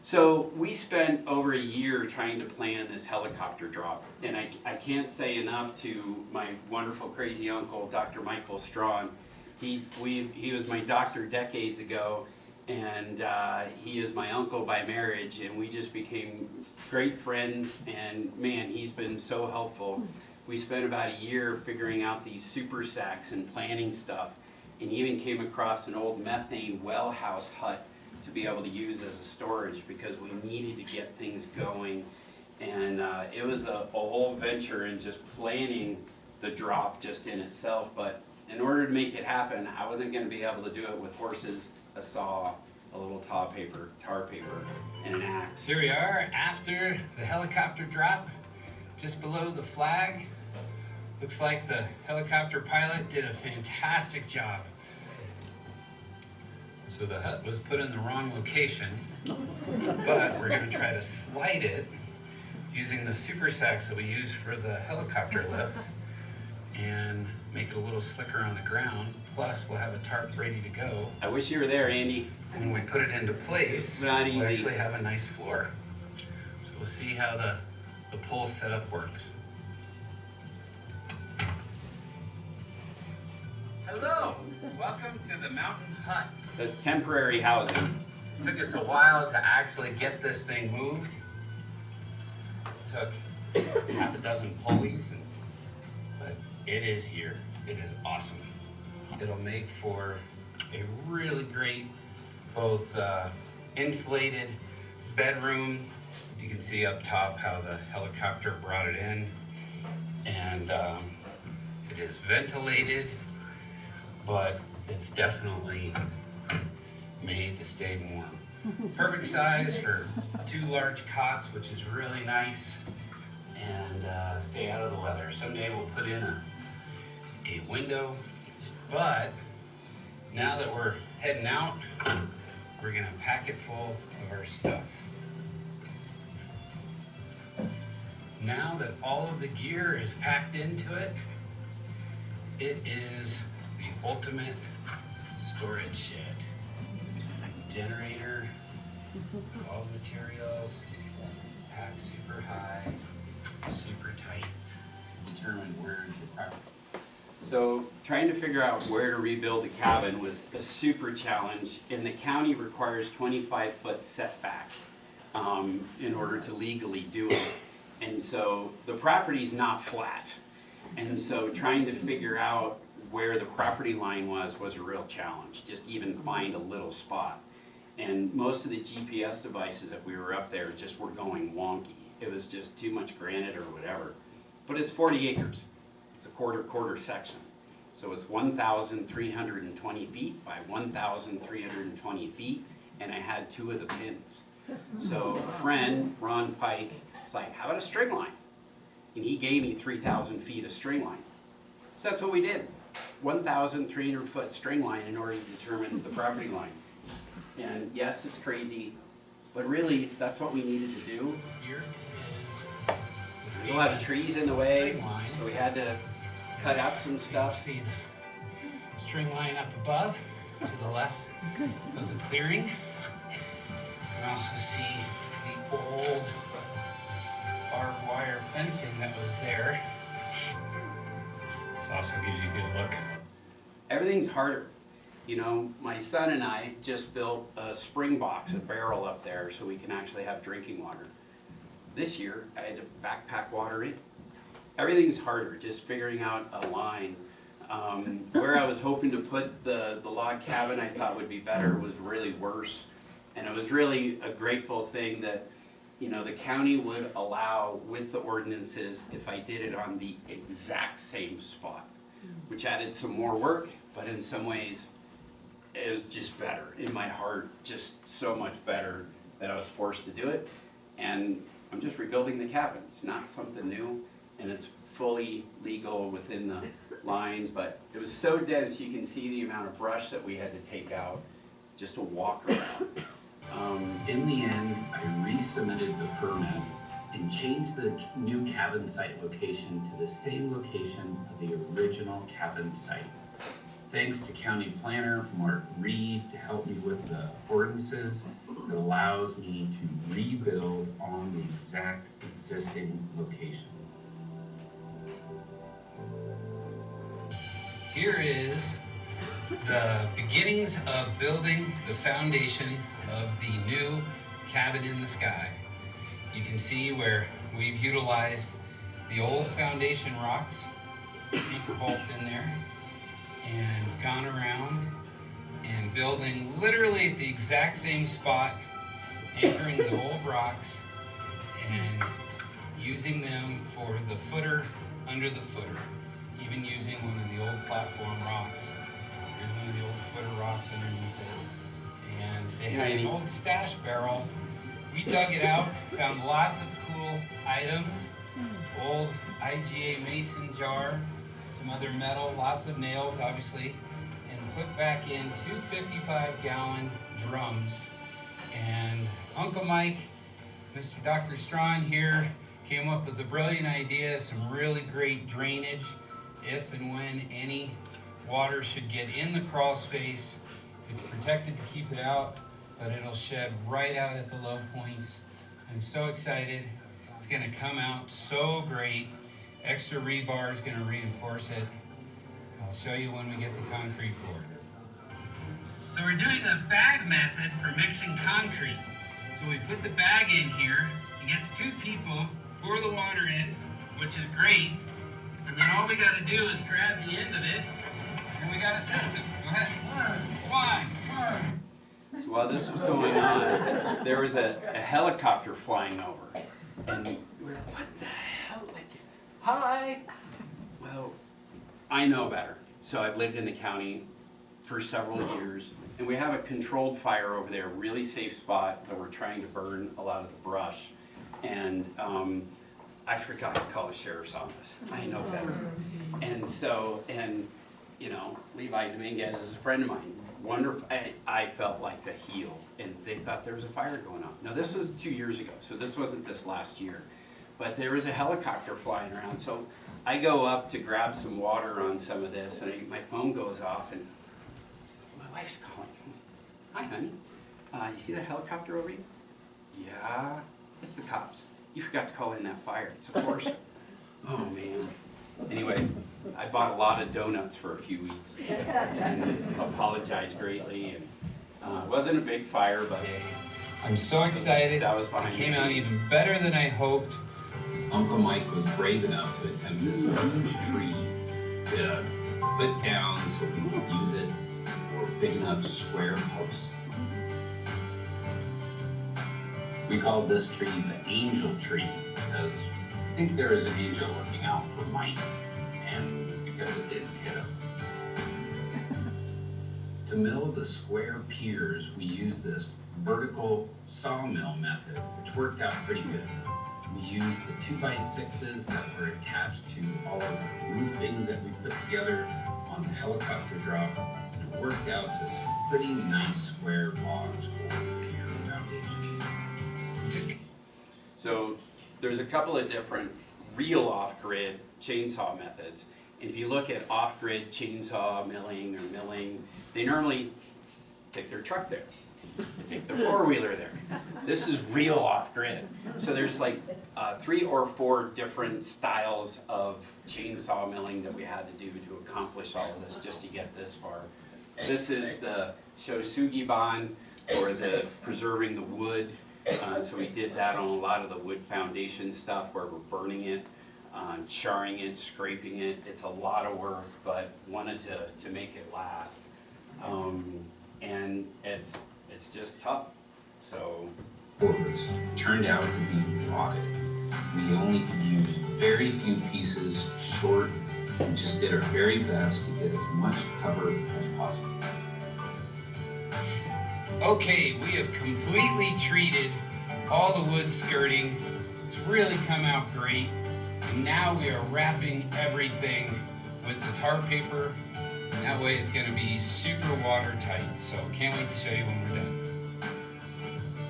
So we spent over a year trying to plan this helicopter drop, and I can't say enough to my wonderful crazy uncle, Dr. Michael Strawn. He was my doctor decades ago, and he is my uncle by marriage, and we just became great friends, and man, he's been so helpful. We spent about a year figuring out these super sacks and planning stuff, and even came across an old methane well house hut to be able to use as a storage because we needed to get things going. And it was a whole venture in just planning the drop just in itself, but in order to make it happen, I wasn't gonna be able to do it with horses, a saw, a little tar paper, and an axe. Here we are after the helicopter drop, just below the flag. Looks like the helicopter pilot did a fantastic job. So the hut was put in the wrong location, but we're gonna try to slide it using the super sacks that we use for the helicopter lift and make it a little slicker on the ground. Plus, we'll have a tarp ready to go. I wish you were there, Andy. When we put it into place, It's not we'll easy. actually have a nice floor. So we'll see how the pole setup works. Hello, welcome to the mountain hut. That's temporary housing. Took us a while to actually get this thing moved. Took half a dozen pulleys, but it is here. It is awesome. It'll make for a really great, both insulated bedroom. You can see up top how the helicopter brought it in, and it is ventilated, but it's definitely made to stay warm. Perfect size for 2 large cots, which is really nice, and stay out of the weather. Someday we'll put in a window, but now that we're heading out, we're gonna pack it full of our stuff. Now that all of the gear is packed into it, it is the ultimate storage shed. Generator, all the materials, packed super high, super tight. So trying to figure out where to rebuild a cabin was a super challenge, and the county requires 25-foot setback in order to legally do it. And so the property's not flat. And so trying to figure out where the property line was a real challenge, just even find a little spot. And most of the GPS devices that we were up there just were going wonky. It was just too much granite or whatever. But it's 40 acres. It's a quarter section. So it's 1,320 feet by 1,320 feet, and I had 2 of the pins. So a friend, Ron Pike, was like, how about a string line? And he gave me 3,000 feet of string line. So that's what we did. 1,300 foot string line in order to determine the property line. And yes, it's crazy, but really that's what we needed to do. Here is There's a lot of trees in the way, so we had to cut out some stuff. see the string line up above to the left of the clearing. You can also see the old barbed wire fencing that was there. This also gives you a good look. Everything's harder. You know, my son and I just built a spring box, a barrel up there, so we can actually have drinking water. This year, I had to backpack water in. Everything's harder, just figuring out a line. Where I was hoping to put the log cabin I thought would be better was really worse. And it was really a grateful thing that, you know, the county would allow with the ordinances if I did it on the exact same spot, which added some more work, but in some ways it was just better. In my heart, just so much better that I was forced to do it. And I'm just rebuilding the cabin. It's not something new, and it's fully legal within the lines, but it was so dense you can see the amount of brush that we had to take out just to walk around. In the end, I resubmitted the permit and changed the new cabin site location to the same location of the original cabin site. Thanks to County Planner Mark Reed to help me with the ordinances that allows me to rebuild on the exact existing location. Here is the beginnings of building the foundation of the new cabin in the sky. You can see where we've utilized the old foundation rocks, anchor bolts in there, and gone around and building literally at the exact same spot, anchoring the old rocks and using them for the footer under the footer, even using one of the old platform rocks. Here's one of the old footer rocks underneath it. And they had an old stash barrel. We dug it out, found lots of cool items, old IGA mason jar, some other metal, lots of nails obviously, and put back in 2 55-gallon drums. And Uncle Mike, Mr. Dr. Strawn here, came up with a brilliant idea, some really great drainage if and when any water should get in the crawl space. It's protected to keep it out, but it'll shed right out at the low points. I'm so excited. It's gonna come out so great. Extra rebar is gonna reinforce it. I'll show you when we get the concrete poured. So we're doing a bag method for mixing concrete. So we put the bag in here. It gets 2 people, pour the water in, which is great. And then all we gotta do is grab the end of it, and we got a system. Go ahead. One. So while this was going on, there was a helicopter flying over. And we were like, what the hell? Like, hi. Well, I know better. So I've lived in the county for several years, and we have a controlled fire over there, really safe spot that we're trying to burn a lot of the brush. And I forgot to call the sheriff's office. I know better. And so, you know, Levi Dominguez is a friend of mine. Wonderful. I felt like a heel, and they thought there was a fire going on. Now this was 2 years ago, so this wasn't this last year, but there was a helicopter flying around. So I go up to grab some water on some of this, and my phone goes off, and my wife's calling. Hi, honey. You see that helicopter over you? Yeah, it's the cops. You forgot to call in that fire. It's a Porsche. Oh man. Anyway, I bought a lot of donuts for a few weeks and apologized greatly. And wasn't a big fire, but I'm so excited. that was It behind the came out scenes. even better than I hoped. Uncle Mike was brave enough to attempt this huge tree to put down so we could use it for big enough square posts. We called this tree the angel tree because I think there is an angel looking out for Mike, and because it didn't hit him. To mill the square piers, we used this vertical sawmill method, which worked out pretty good. We used the 2x6s that were attached to all of the roofing that we put together on the helicopter drop, and it worked out to some pretty nice square logs for the pier foundation. So there's a couple of different real off-grid chainsaw methods. And if you look at off-grid chainsaw milling or milling, they normally take their truck there. They take their four-wheeler there. This is real off-grid. So there's like 3 or 4 different styles of chainsaw milling that we had to do to accomplish all of this just to get this far. This is the Shosugiban, or the preserving the wood. So we did that on a lot of the wood foundation stuff where we're burning it, charring it, scraping it. It's a lot of work, but wanted to make it last. And it's just tough. So Orders turned out to be rotted. We only could use very few pieces short and just did our very best to get as much cover as possible. Okay, we have completely treated all the wood skirting. It's really come out great. And now we are wrapping everything with the tar paper. And that way it's going to be super watertight. So can't wait to show you when we're done.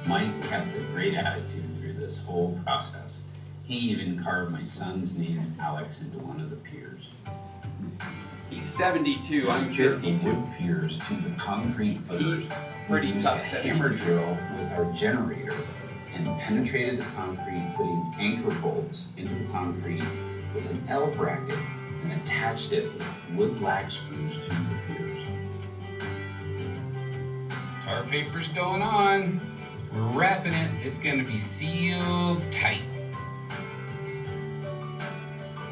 Mike kept a great attitude through this whole process. He even carved my son's name, Alex, into one of the piers. he's 72, I'm Secured the 52. wood piers to the concrete footers. He's pretty We used tough, a hammer 72. drill with our generator and penetrated the concrete, putting anchor bolts into the concrete with an L bracket and attached it with wood lag screws to the piers. Tar paper's going on. We're wrapping it. It's going to be sealed tight.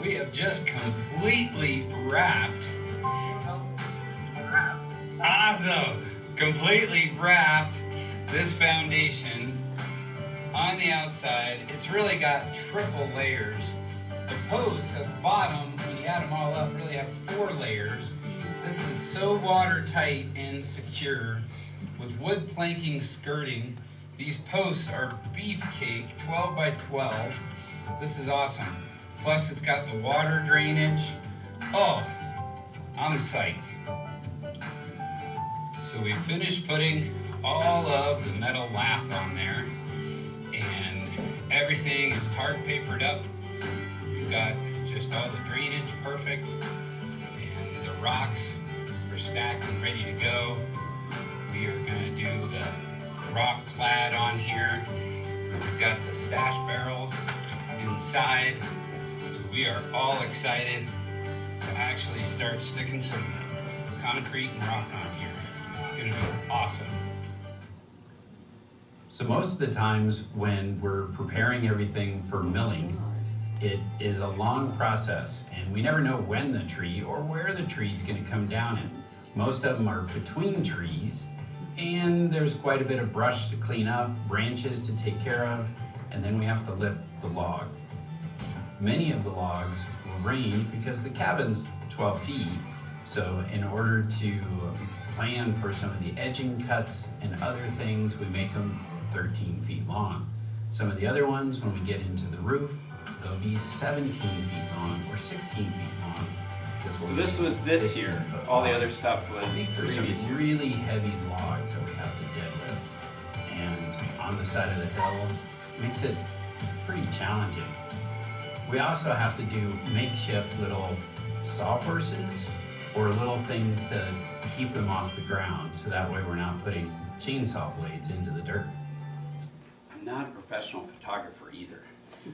We have just completely wrapped. Awesome! Completely wrapped this foundation on the outside. It's really got triple layers. The posts at the bottom, when you add them all up, really have 4 layers. This is so watertight and secure with wood planking skirting. These posts are beefcake, 12 by 12. This is awesome. Plus it's got the water drainage. Oh, I'm psyched. So we finished putting all of the metal lath on there, and everything is tar papered up. We've got just all the drainage perfect, and the rocks are stacked and ready to go. We are gonna do the rock clad on here. We've got the stash barrels inside. So we are all excited to actually start sticking some concrete and rock on here. It's gonna be awesome. So most of the times when we're preparing everything for milling, it is a long process and we never know when the tree or where the tree's gonna come down in. Most of them are between trees and there's quite a bit of brush to clean up, branches to take care of, and then we have to lift the logs. Many of the logs will range because the cabin's 12 feet, so in order to plan for some of the edging cuts and other things, we make them 13 feet long. Some of the other ones, when we get into the roof, they'll be 17 feet long or 16 feet long. So this was this year. All the other stuff was There's previous some year. really heavy logs that we have to deadlift. And on the side of the hill, makes it pretty challenging. We also have to do makeshift little sawhorses or little things to keep them off the ground, so that way we're not putting chainsaw blades into the dirt. I'm not a professional photographer either.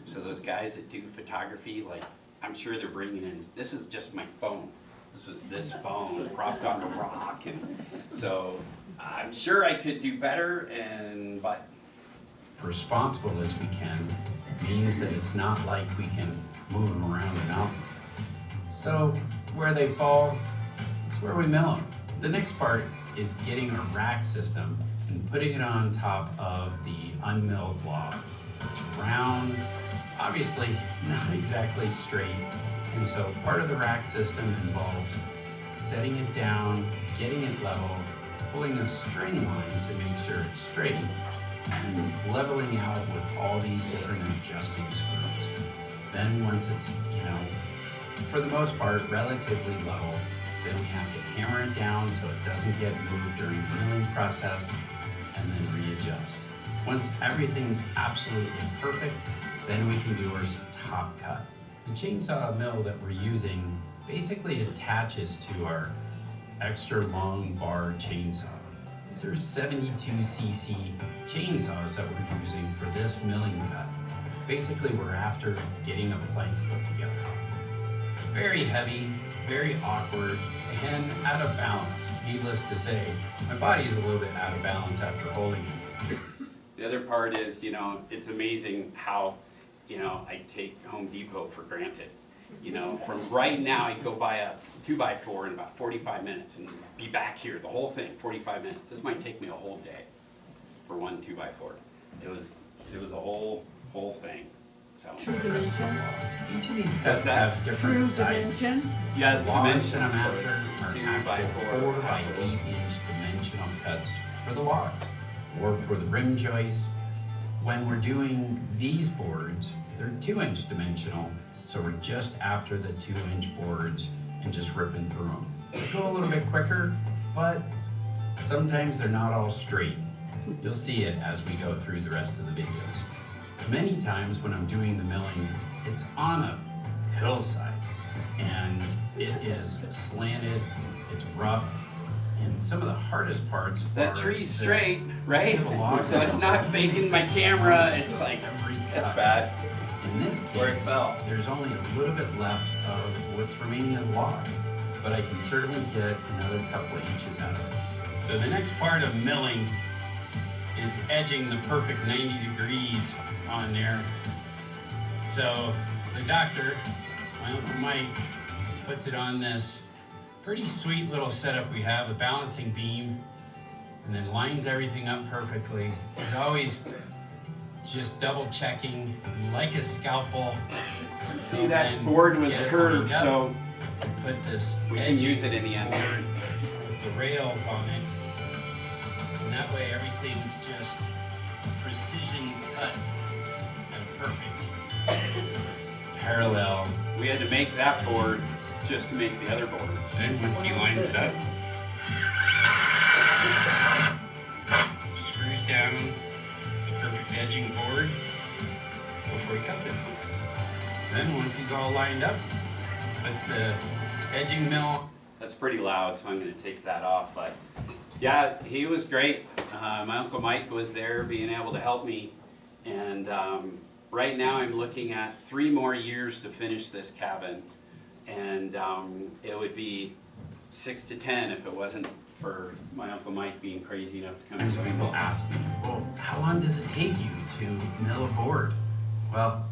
So those guys that do photography, like I'm sure they're bringing in, this is just my phone. This was this phone propped on the rock, and so I'm sure I could do better, but Responsible as we can means that it's not like we can move them around the mountain. So where they fall, it's where we mill them. The next part is getting a rack system and putting it on top of the unmilled log. It's round, obviously not exactly straight, and so part of the rack system involves setting it down, getting it level, pulling a string line to make sure it's straight, and leveling out with all these different adjusting screws. Then once it's, for the most part, relatively level, then we have to hammer it down so it doesn't get moved during the milling process, and then readjust. Once everything's absolutely perfect, then we can do our top cut. The chainsaw mill that we're using basically attaches to our extra long bar chainsaw. These are 72cc chainsaws that we're using for this milling cut. Basically, we're after getting a plank put together. Very heavy, very awkward, and out of balance. Needless to say, my body's a little bit out of balance after holding it. the other part is, it's amazing how, I take Home Depot for granted. From right now, I go buy a 2x4 in about 45 minutes and be back here, the whole thing, 45 minutes. This might take me a whole day for one 2x4. It was a whole thing, so. True dimension. Each of these cuts have different True sizes. dimension. Yeah, the Logs dimension that I'm so after it's are 2 by 4 4 by 8 inch dimensional cuts for the logs or for the rim joists. When we're doing these boards, they're 2-inch dimensional, so we're just after the 2-inch boards and just ripping through them. They go a little bit quicker, but sometimes they're not all straight. You'll see it as we go through the rest of the videos. Many times when I'm doing the milling, it's on a hillside and it is slanted, it's rough, and some of the hardest parts That are tree's the- straight, right? the logs So it's not faking my camera, it's like, every it's cut. bad. In this Where it case, fell. there's only a little bit left of what's remaining of the log, but I can certainly get another couple of inches out of it. So the next part of milling is edging the perfect 90 degrees on there. So the doctor, my Uncle Mike, puts it on this pretty sweet little setup we have, a balancing beam, and then lines everything up perfectly. He's always just double checking like a scalpel. See, that board was curved, so put this we can edging use it in the end. with the rails on it. And that way everything's just precision cut and perfect parallel. We had to make that board just to make the other boards. Then once he lines it up, screws down the perfect edging board before he cuts it. Then once he's all lined up, puts the edging mill. That's pretty loud, so I'm gonna take that off, but yeah, he was great. My Uncle Mike was there being able to help me, and right now I'm looking at 3 more years to finish this cabin, and it would be 6 to 10 if it wasn't for my Uncle Mike being crazy enough to come. Sometimes people ask me, well, how long does it take you to mill a board? Well,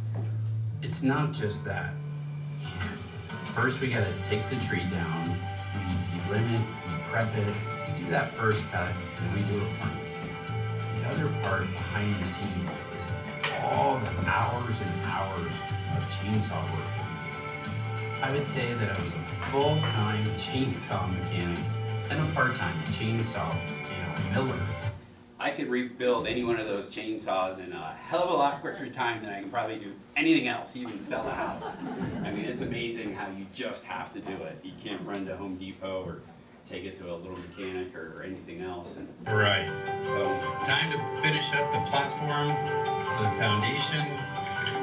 it's not just that. First, we gotta take the tree down, we limit, we prep it, we do that first cut, and we do a plank. The other part behind the scenes is all the hours and hours of chainsaw work that we do. I would say that I was a full-time chainsaw mechanic and a part-time chainsaw, miller. I could rebuild any one of those chainsaws in a hell of a lot quicker time than I can probably do anything else, even sell a house. I mean, it's amazing how you just have to do it. You can't run to Home Depot or take it to a little mechanic or anything else. And Right. so, Time to finish up the platform, the foundation.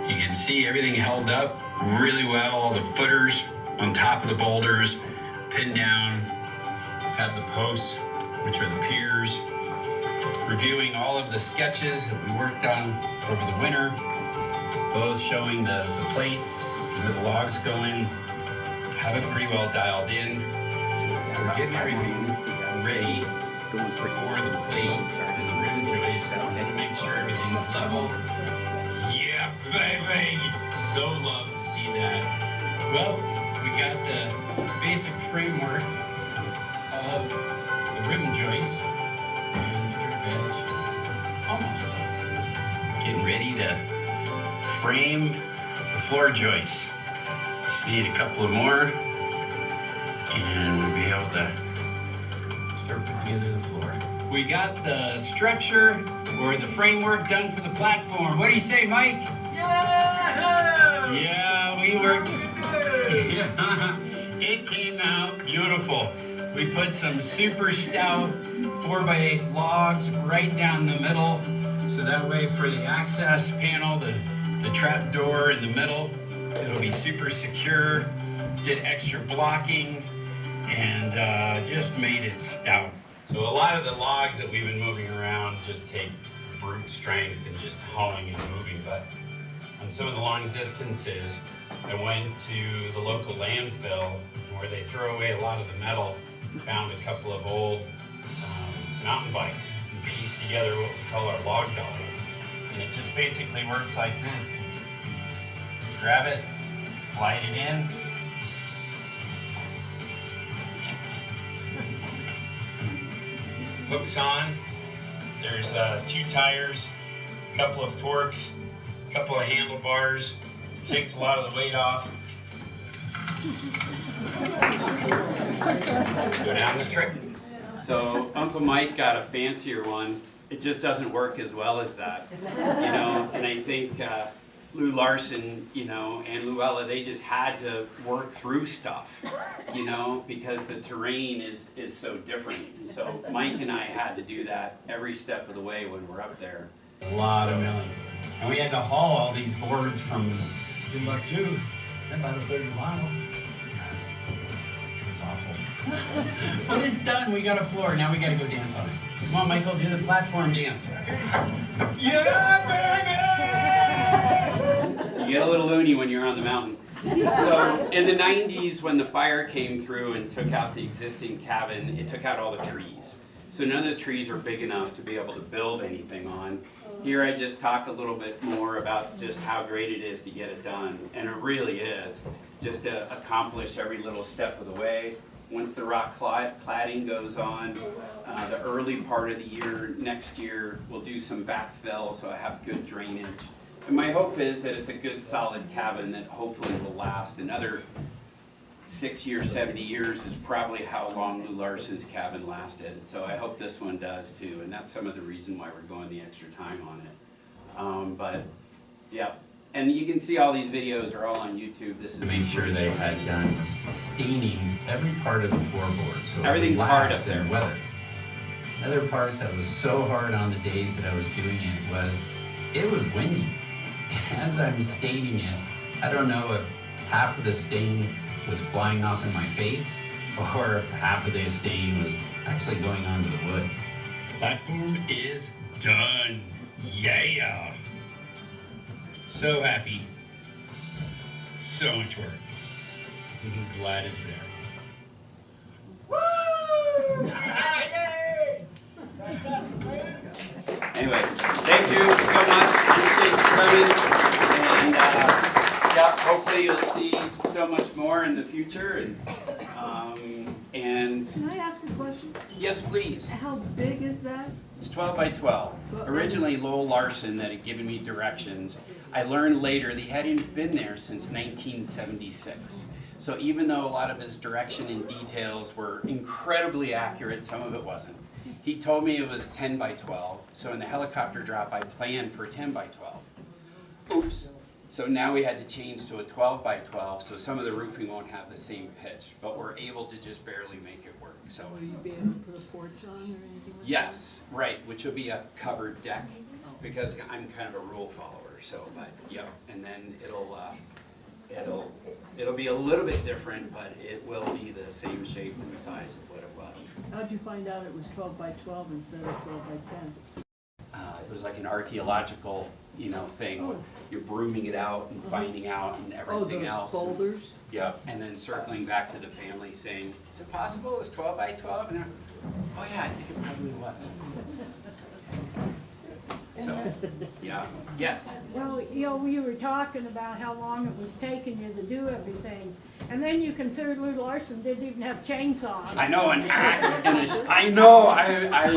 You can see everything held up really well. All the footers on top of the boulders, pinned down. Have the posts, which are the piers. Reviewing all of the sketches that we worked on over the winter, both showing the plate, with the logs going, have it pretty well dialed in. So we're getting everything ready for the plate and the rim joist. I want to make sure everything's level. Yeah, baby! So love to see that. Well, we got the basic framework of the rim joist and the drip edge almost done. Getting ready to frame the floor joist. Just need a couple of more and we'll be able to start putting together the floor. We got the structure or the framework done for the platform. What do you say, Mike? Yeah! Yeah, we worked. It came out beautiful. We put some super stout 4x8 logs right down the middle. So that way for the access panel, the trap door in the middle, it'll be super secure. Did extra blocking and just made it stout. So a lot of the logs that we've been moving around just take brute strength and just hauling and moving. But on some of the long distances, I went to the local landfill where they throw away a lot of the metal. Found a couple of old mountain bikes and pieced together what we call our log dolly. And it just basically works like this. You grab it, slide it in. Hooks on. There's 2 tires, a couple of forks, a couple of handlebars. Takes a lot of the weight off. Go down the track. So Uncle Mike got a fancier one. It just doesn't work as well as that, you know. And I think Louis Larsen, you know, and Luella, they just had to work through stuff, you know, because the terrain is so different. And so Mike and I had to do that every step of the way when we're up there. A lot of milling. And we had to haul all these boards from Timbuktu, about a 30 mile. It was awful. But it's done, we got a floor, now we gotta go dance on it. Come on, Michael, do the platform dance. Yeah, baby! You get a little loony when you're on the mountain. So in the 90s, when the fire came through and took out the existing cabin, it took out all the trees. So none of the trees are big enough to be able to build anything on. Here I just talk a little bit more about just how great it is to get it done. And it really is, just to accomplish every little step of the way. Once the rock cladding goes on, the early part of the year, next year, we'll do some backfill so I have good drainage. And my hope is that it's a good solid cabin that hopefully will last another 60 years, 70 years is probably how long Louis Larsen's cabin lasted. So I hope this one does too, and that's some of the reason why we're going the extra time on it. But yeah, and you can see all these videos are all on YouTube. This is Make sure they had done staining every part of the floorboard. So everything's hard up there. Weather. Another part that was so hard on the days that I was doing it was windy. As I'm staining it, I don't know if half of the stain was flying off in my face, or if half of the stain was actually going onto the wood. Platform is done. Yeah. So happy. So much work. I'm glad it's there. Woo! Yay! Anyway, thank you so much. Appreciate you coming. And yeah, hopefully you'll see so much more in the future. And Can I ask a question? yes, please. How big is that? It's 12 by 12. Originally, Louis Larsen that had given me directions. I learned later that he hadn't been there since 1976. So even though a lot of his direction and details were incredibly accurate, some of it wasn't. He told me it was 10 by 12. So in the helicopter drop, I planned for 10 by 12. Oops. So now we had to change to a 12 by 12, so some of the roofing won't have the same pitch, but we're able to just barely make it work. So Will you be able to put a porch on or anything like yes, right, which will be a covered deck, because I'm kind of a rule follower. So, but yeah, and then it'll be a little bit different, but it will be the same shape and size of what it was. that? How'd you find out it was 12 by 12 instead of 12 by 10? It was like an archaeological thing. You're brooming it out and finding out and everything else. Oh, those boulders? Yep, and then circling back to the family saying, is it possible it's 12 by 12? And they're, oh yeah, I think it probably was. So, yeah, yes. Well, we were talking about how long it was taking you to do everything. And then you considered Louis Larsen didn't even have chainsaws. I know, an axe and I know,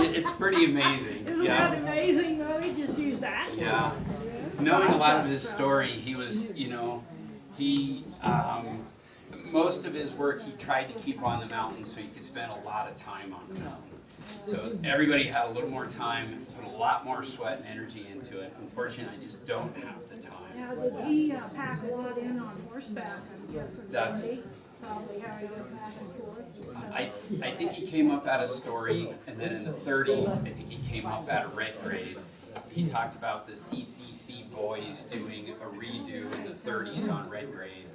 it's pretty amazing. Isn't Yeah. that amazing, though? He just used axes. Yeah. Knowing a lot of his story, he was, most of his work he tried to keep on the mountain so he could spend a lot of time on the mountain. So everybody had a little more time, put a lot more sweat and energy into it. Unfortunately, I just don't have the time. Now, did he pack a lot in on horseback, I'm guessing? That's- didn't he? Probably how he went back and forth. I think he came up at a story, and then in the 30s, I think he came up at a red grade. He talked about the CCC boys doing a redo in the 30s on red grade,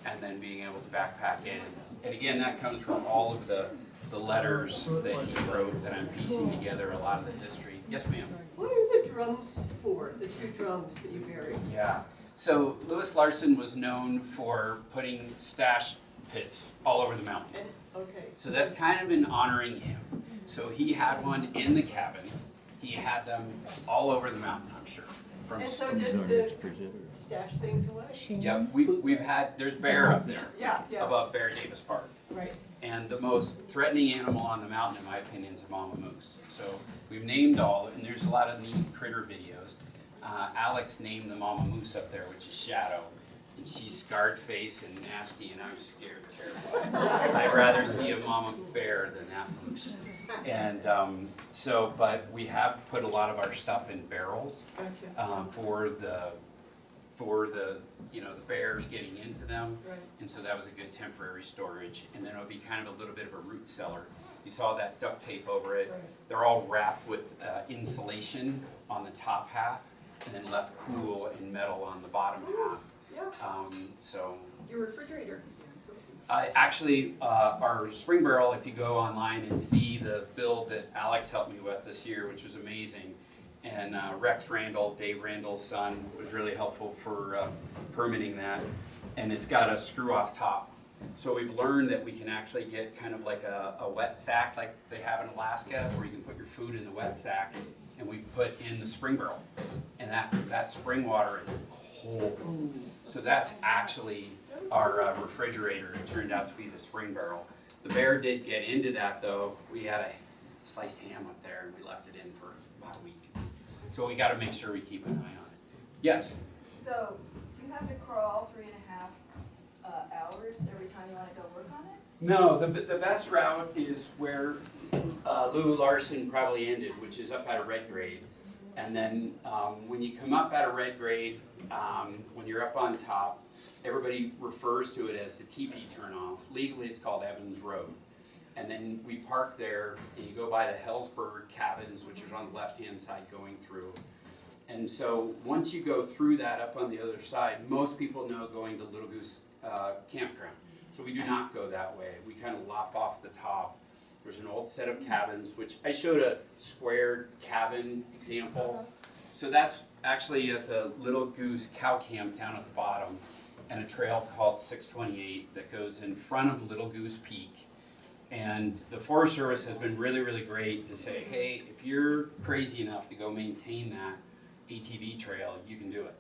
and then being able to backpack in. And again, that comes from all of the letters that he wrote that I'm piecing together a lot of the history. Yes, ma'am? What are the drums for, the two drums that you buried? Yeah. So Louis Larsen was known for putting stash pits all over the mountain. And, okay. So that's kind of in honoring him. So he had one in the cabin. He had them all over the mountain, I'm sure. From And so just to stash things away? Yep, we've had, there's bear up there, Yeah, yeah, above Bear Davis Park. right. And the most threatening animal on the mountain, in my opinion, is a mama moose. So we've named all, and there's a lot of neat critter videos. Alex named the mama moose up there, which is Shadow. And she's scarred face and nasty, and I'm scared terrified. I'd rather see a mama bear than that moose. And but we have put a lot of our stuff in barrels Gotcha. for the the bears getting into them. Right. And so that was a good temporary storage. And then it would be kind of a little bit of a root cellar. You saw that duct tape over it. Right. They're all wrapped with insulation on the top half, and then left cool in metal on the bottom half. Yeah, your refrigerator. Actually, our spring barrel, if you go online and see the build that Alex helped me with this year, which was amazing, and Rex Randall, Dave Randall's son, was really helpful for permitting that, and it's got a screw-off top. So we've learned that we can actually get kind of like a wet sack like they have in Alaska, where you can put your food in the wet sack, and we put in the spring barrel. And that spring water is cold. So that's actually our refrigerator. It turned out to be the spring barrel. The bear did get into that though. We had a sliced ham up there and we left it in for about a week. So we gotta make sure we keep an eye on it. Yes? So, do you have to crawl 3.5 hours every time you want to go work on it? No, the best route is where Louis Larsen probably ended, which is up at a red grade. And then when you come up at a red grade, when you're up on top, everybody refers to it as the teepee turnoff. Legally, it's called Evans Road. And then we park there, and you go by the Hellsberg cabins, which is on the left-hand side going through. And so once you go through that up on the other side, most people know going to Little Goose Campground. So we do not go that way. We kind of lop off the top. There's an old set of cabins, which I showed a squared cabin example. So that's actually at the Little Goose Cow Camp down at the bottom, and a trail called 628 that goes in front of Little Goose Peak. And the Forest Service has been really, really great to say, hey, if you're crazy enough to go maintain that ATV trail, you can do it.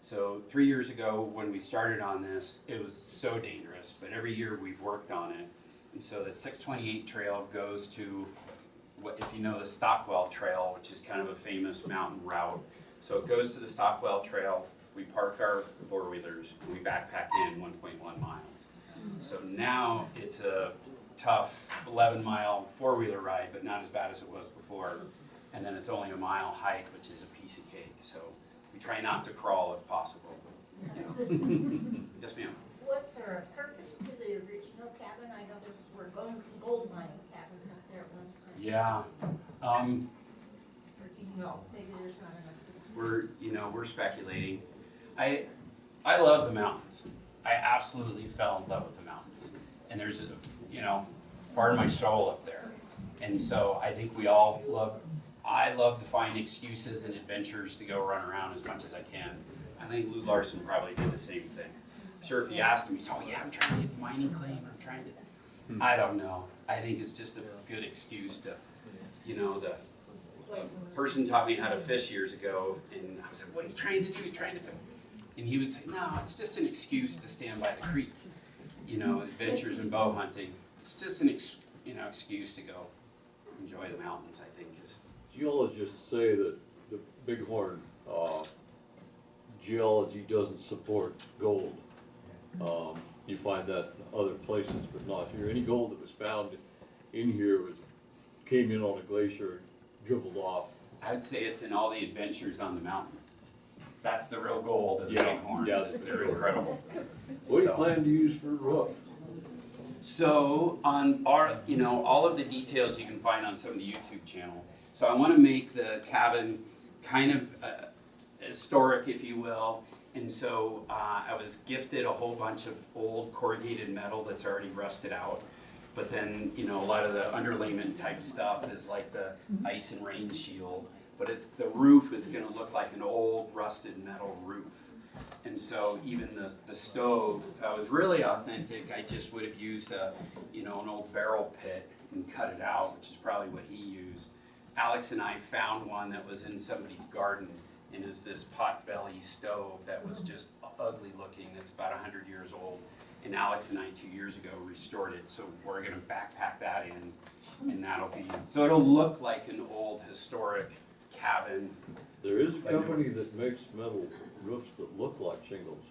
So 3 years ago when we started on this, it was so dangerous, but every year we've worked on it. And so the 628 trail goes to, what if you know the Stockwell Trail, which is kind of a famous mountain route. So it goes to the Stockwell Trail, we park our four-wheelers, and we backpack in 1.1 miles. So now it's a tough 11-mile four-wheeler ride, but not as bad as it was before. And then it's only a mile hike, which is a piece of cake. So we try not to crawl if possible. Yes, ma'am. Was there a purpose to the original cabin? I know there were gold mining cabins out there at one time. Yeah. Or do you know, maybe there's not enough. We're speculating. I love the mountains. I absolutely fell in love with the mountains. And there's a part of my soul up there. And so I think we all love I love to find excuses and adventures to go run around as much as I can. I think Louis Larsen probably did the same thing. I'm sure if you asked him, he'd say, oh yeah, I'm trying to get the mining claim, I'm trying to, I don't know. I think it's just a good excuse to, you know, the person taught me how to fish years ago, and I was like, what are you trying to do? You're trying to fish? And he would say, no, it's just an excuse to stand by the creek. You know, adventures in bow hunting. It's just an excuse to go enjoy the mountains, I think. Geologists say that the Bighorn geology doesn't support gold. You find that in other places, but not here. Any gold that was found in here came in on a glacier and dribbled off. I would say it's in all the adventures on the mountain. That's the real gold of the Bighorn. Yeah, they're incredible. What do you plan to use for roof? So on our, all of the details you can find on some of the YouTube channel. So I want to make the cabin kind of historic, if you will. And so I was gifted a whole bunch of old corrugated metal that's already rusted out. But then, a lot of the underlayment type stuff is like the ice and rain shield. But the roof is going to look like an old rusted metal roof. And so even the stove, if I was really authentic, I just would have used an old barrel pit and cut it out, which is probably what he used. Alex and I found one that was in somebody's garden, and it's this potbelly stove that was just ugly looking. That's about 100 years old. And Alex and I 2 years ago restored it, so we're going to backpack that in, and so it'll look like an old historic cabin. There is a company that makes metal roofs that look like shingles.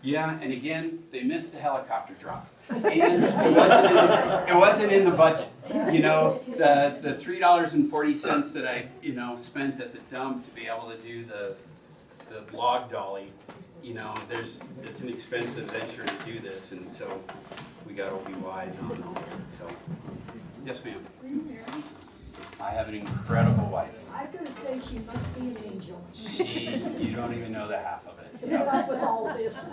Yeah, and again, they missed the helicopter drop. And it wasn't in the budget. The $3.40 that I, spent at the dump to be able to do the log dolly, it's an expensive venture to do this, and so we got to be wise on all of it. So, yes, ma'am. I have an incredible wife. I was gonna say she must be an angel. You don't even know the half of it. To put up with all this.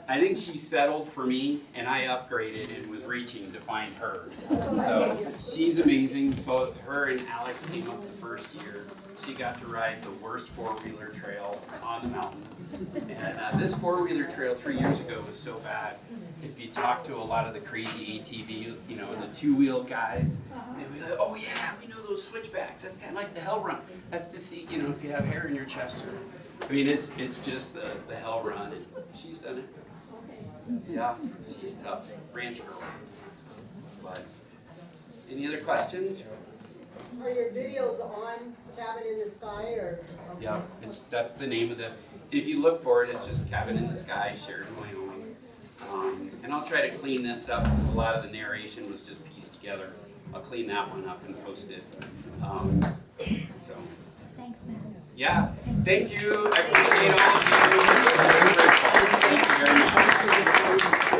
I think she settled for me, and I upgraded and was reaching to find her. So she's amazing. Both her and Alex came up the first year. She got to ride the worst four-wheeler trail on the mountain. And this four-wheeler trail 3 years ago was so bad. If you talk to a lot of the crazy ATV, the two-wheel guys, they would be like, oh yeah, we know those switchbacks. That's kind of like the hell run. That's to see, if you have hair in your chest. I mean, it's just the hell run, and she's done it. Yeah, she's tough. Ranch girl. But any other questions? Are your videos on Cabin in the Sky, or? Okay. Yeah, that's the name of if you look for it, it's just Cabin in the Sky, Sheridan, Wyoming. And I'll try to clean this up because a lot of the narration was just pieced together. I'll clean that one up and post it. So. Thanks, Matt. Yeah, thank you. I appreciate all of you. I'm very grateful. Thank you very much.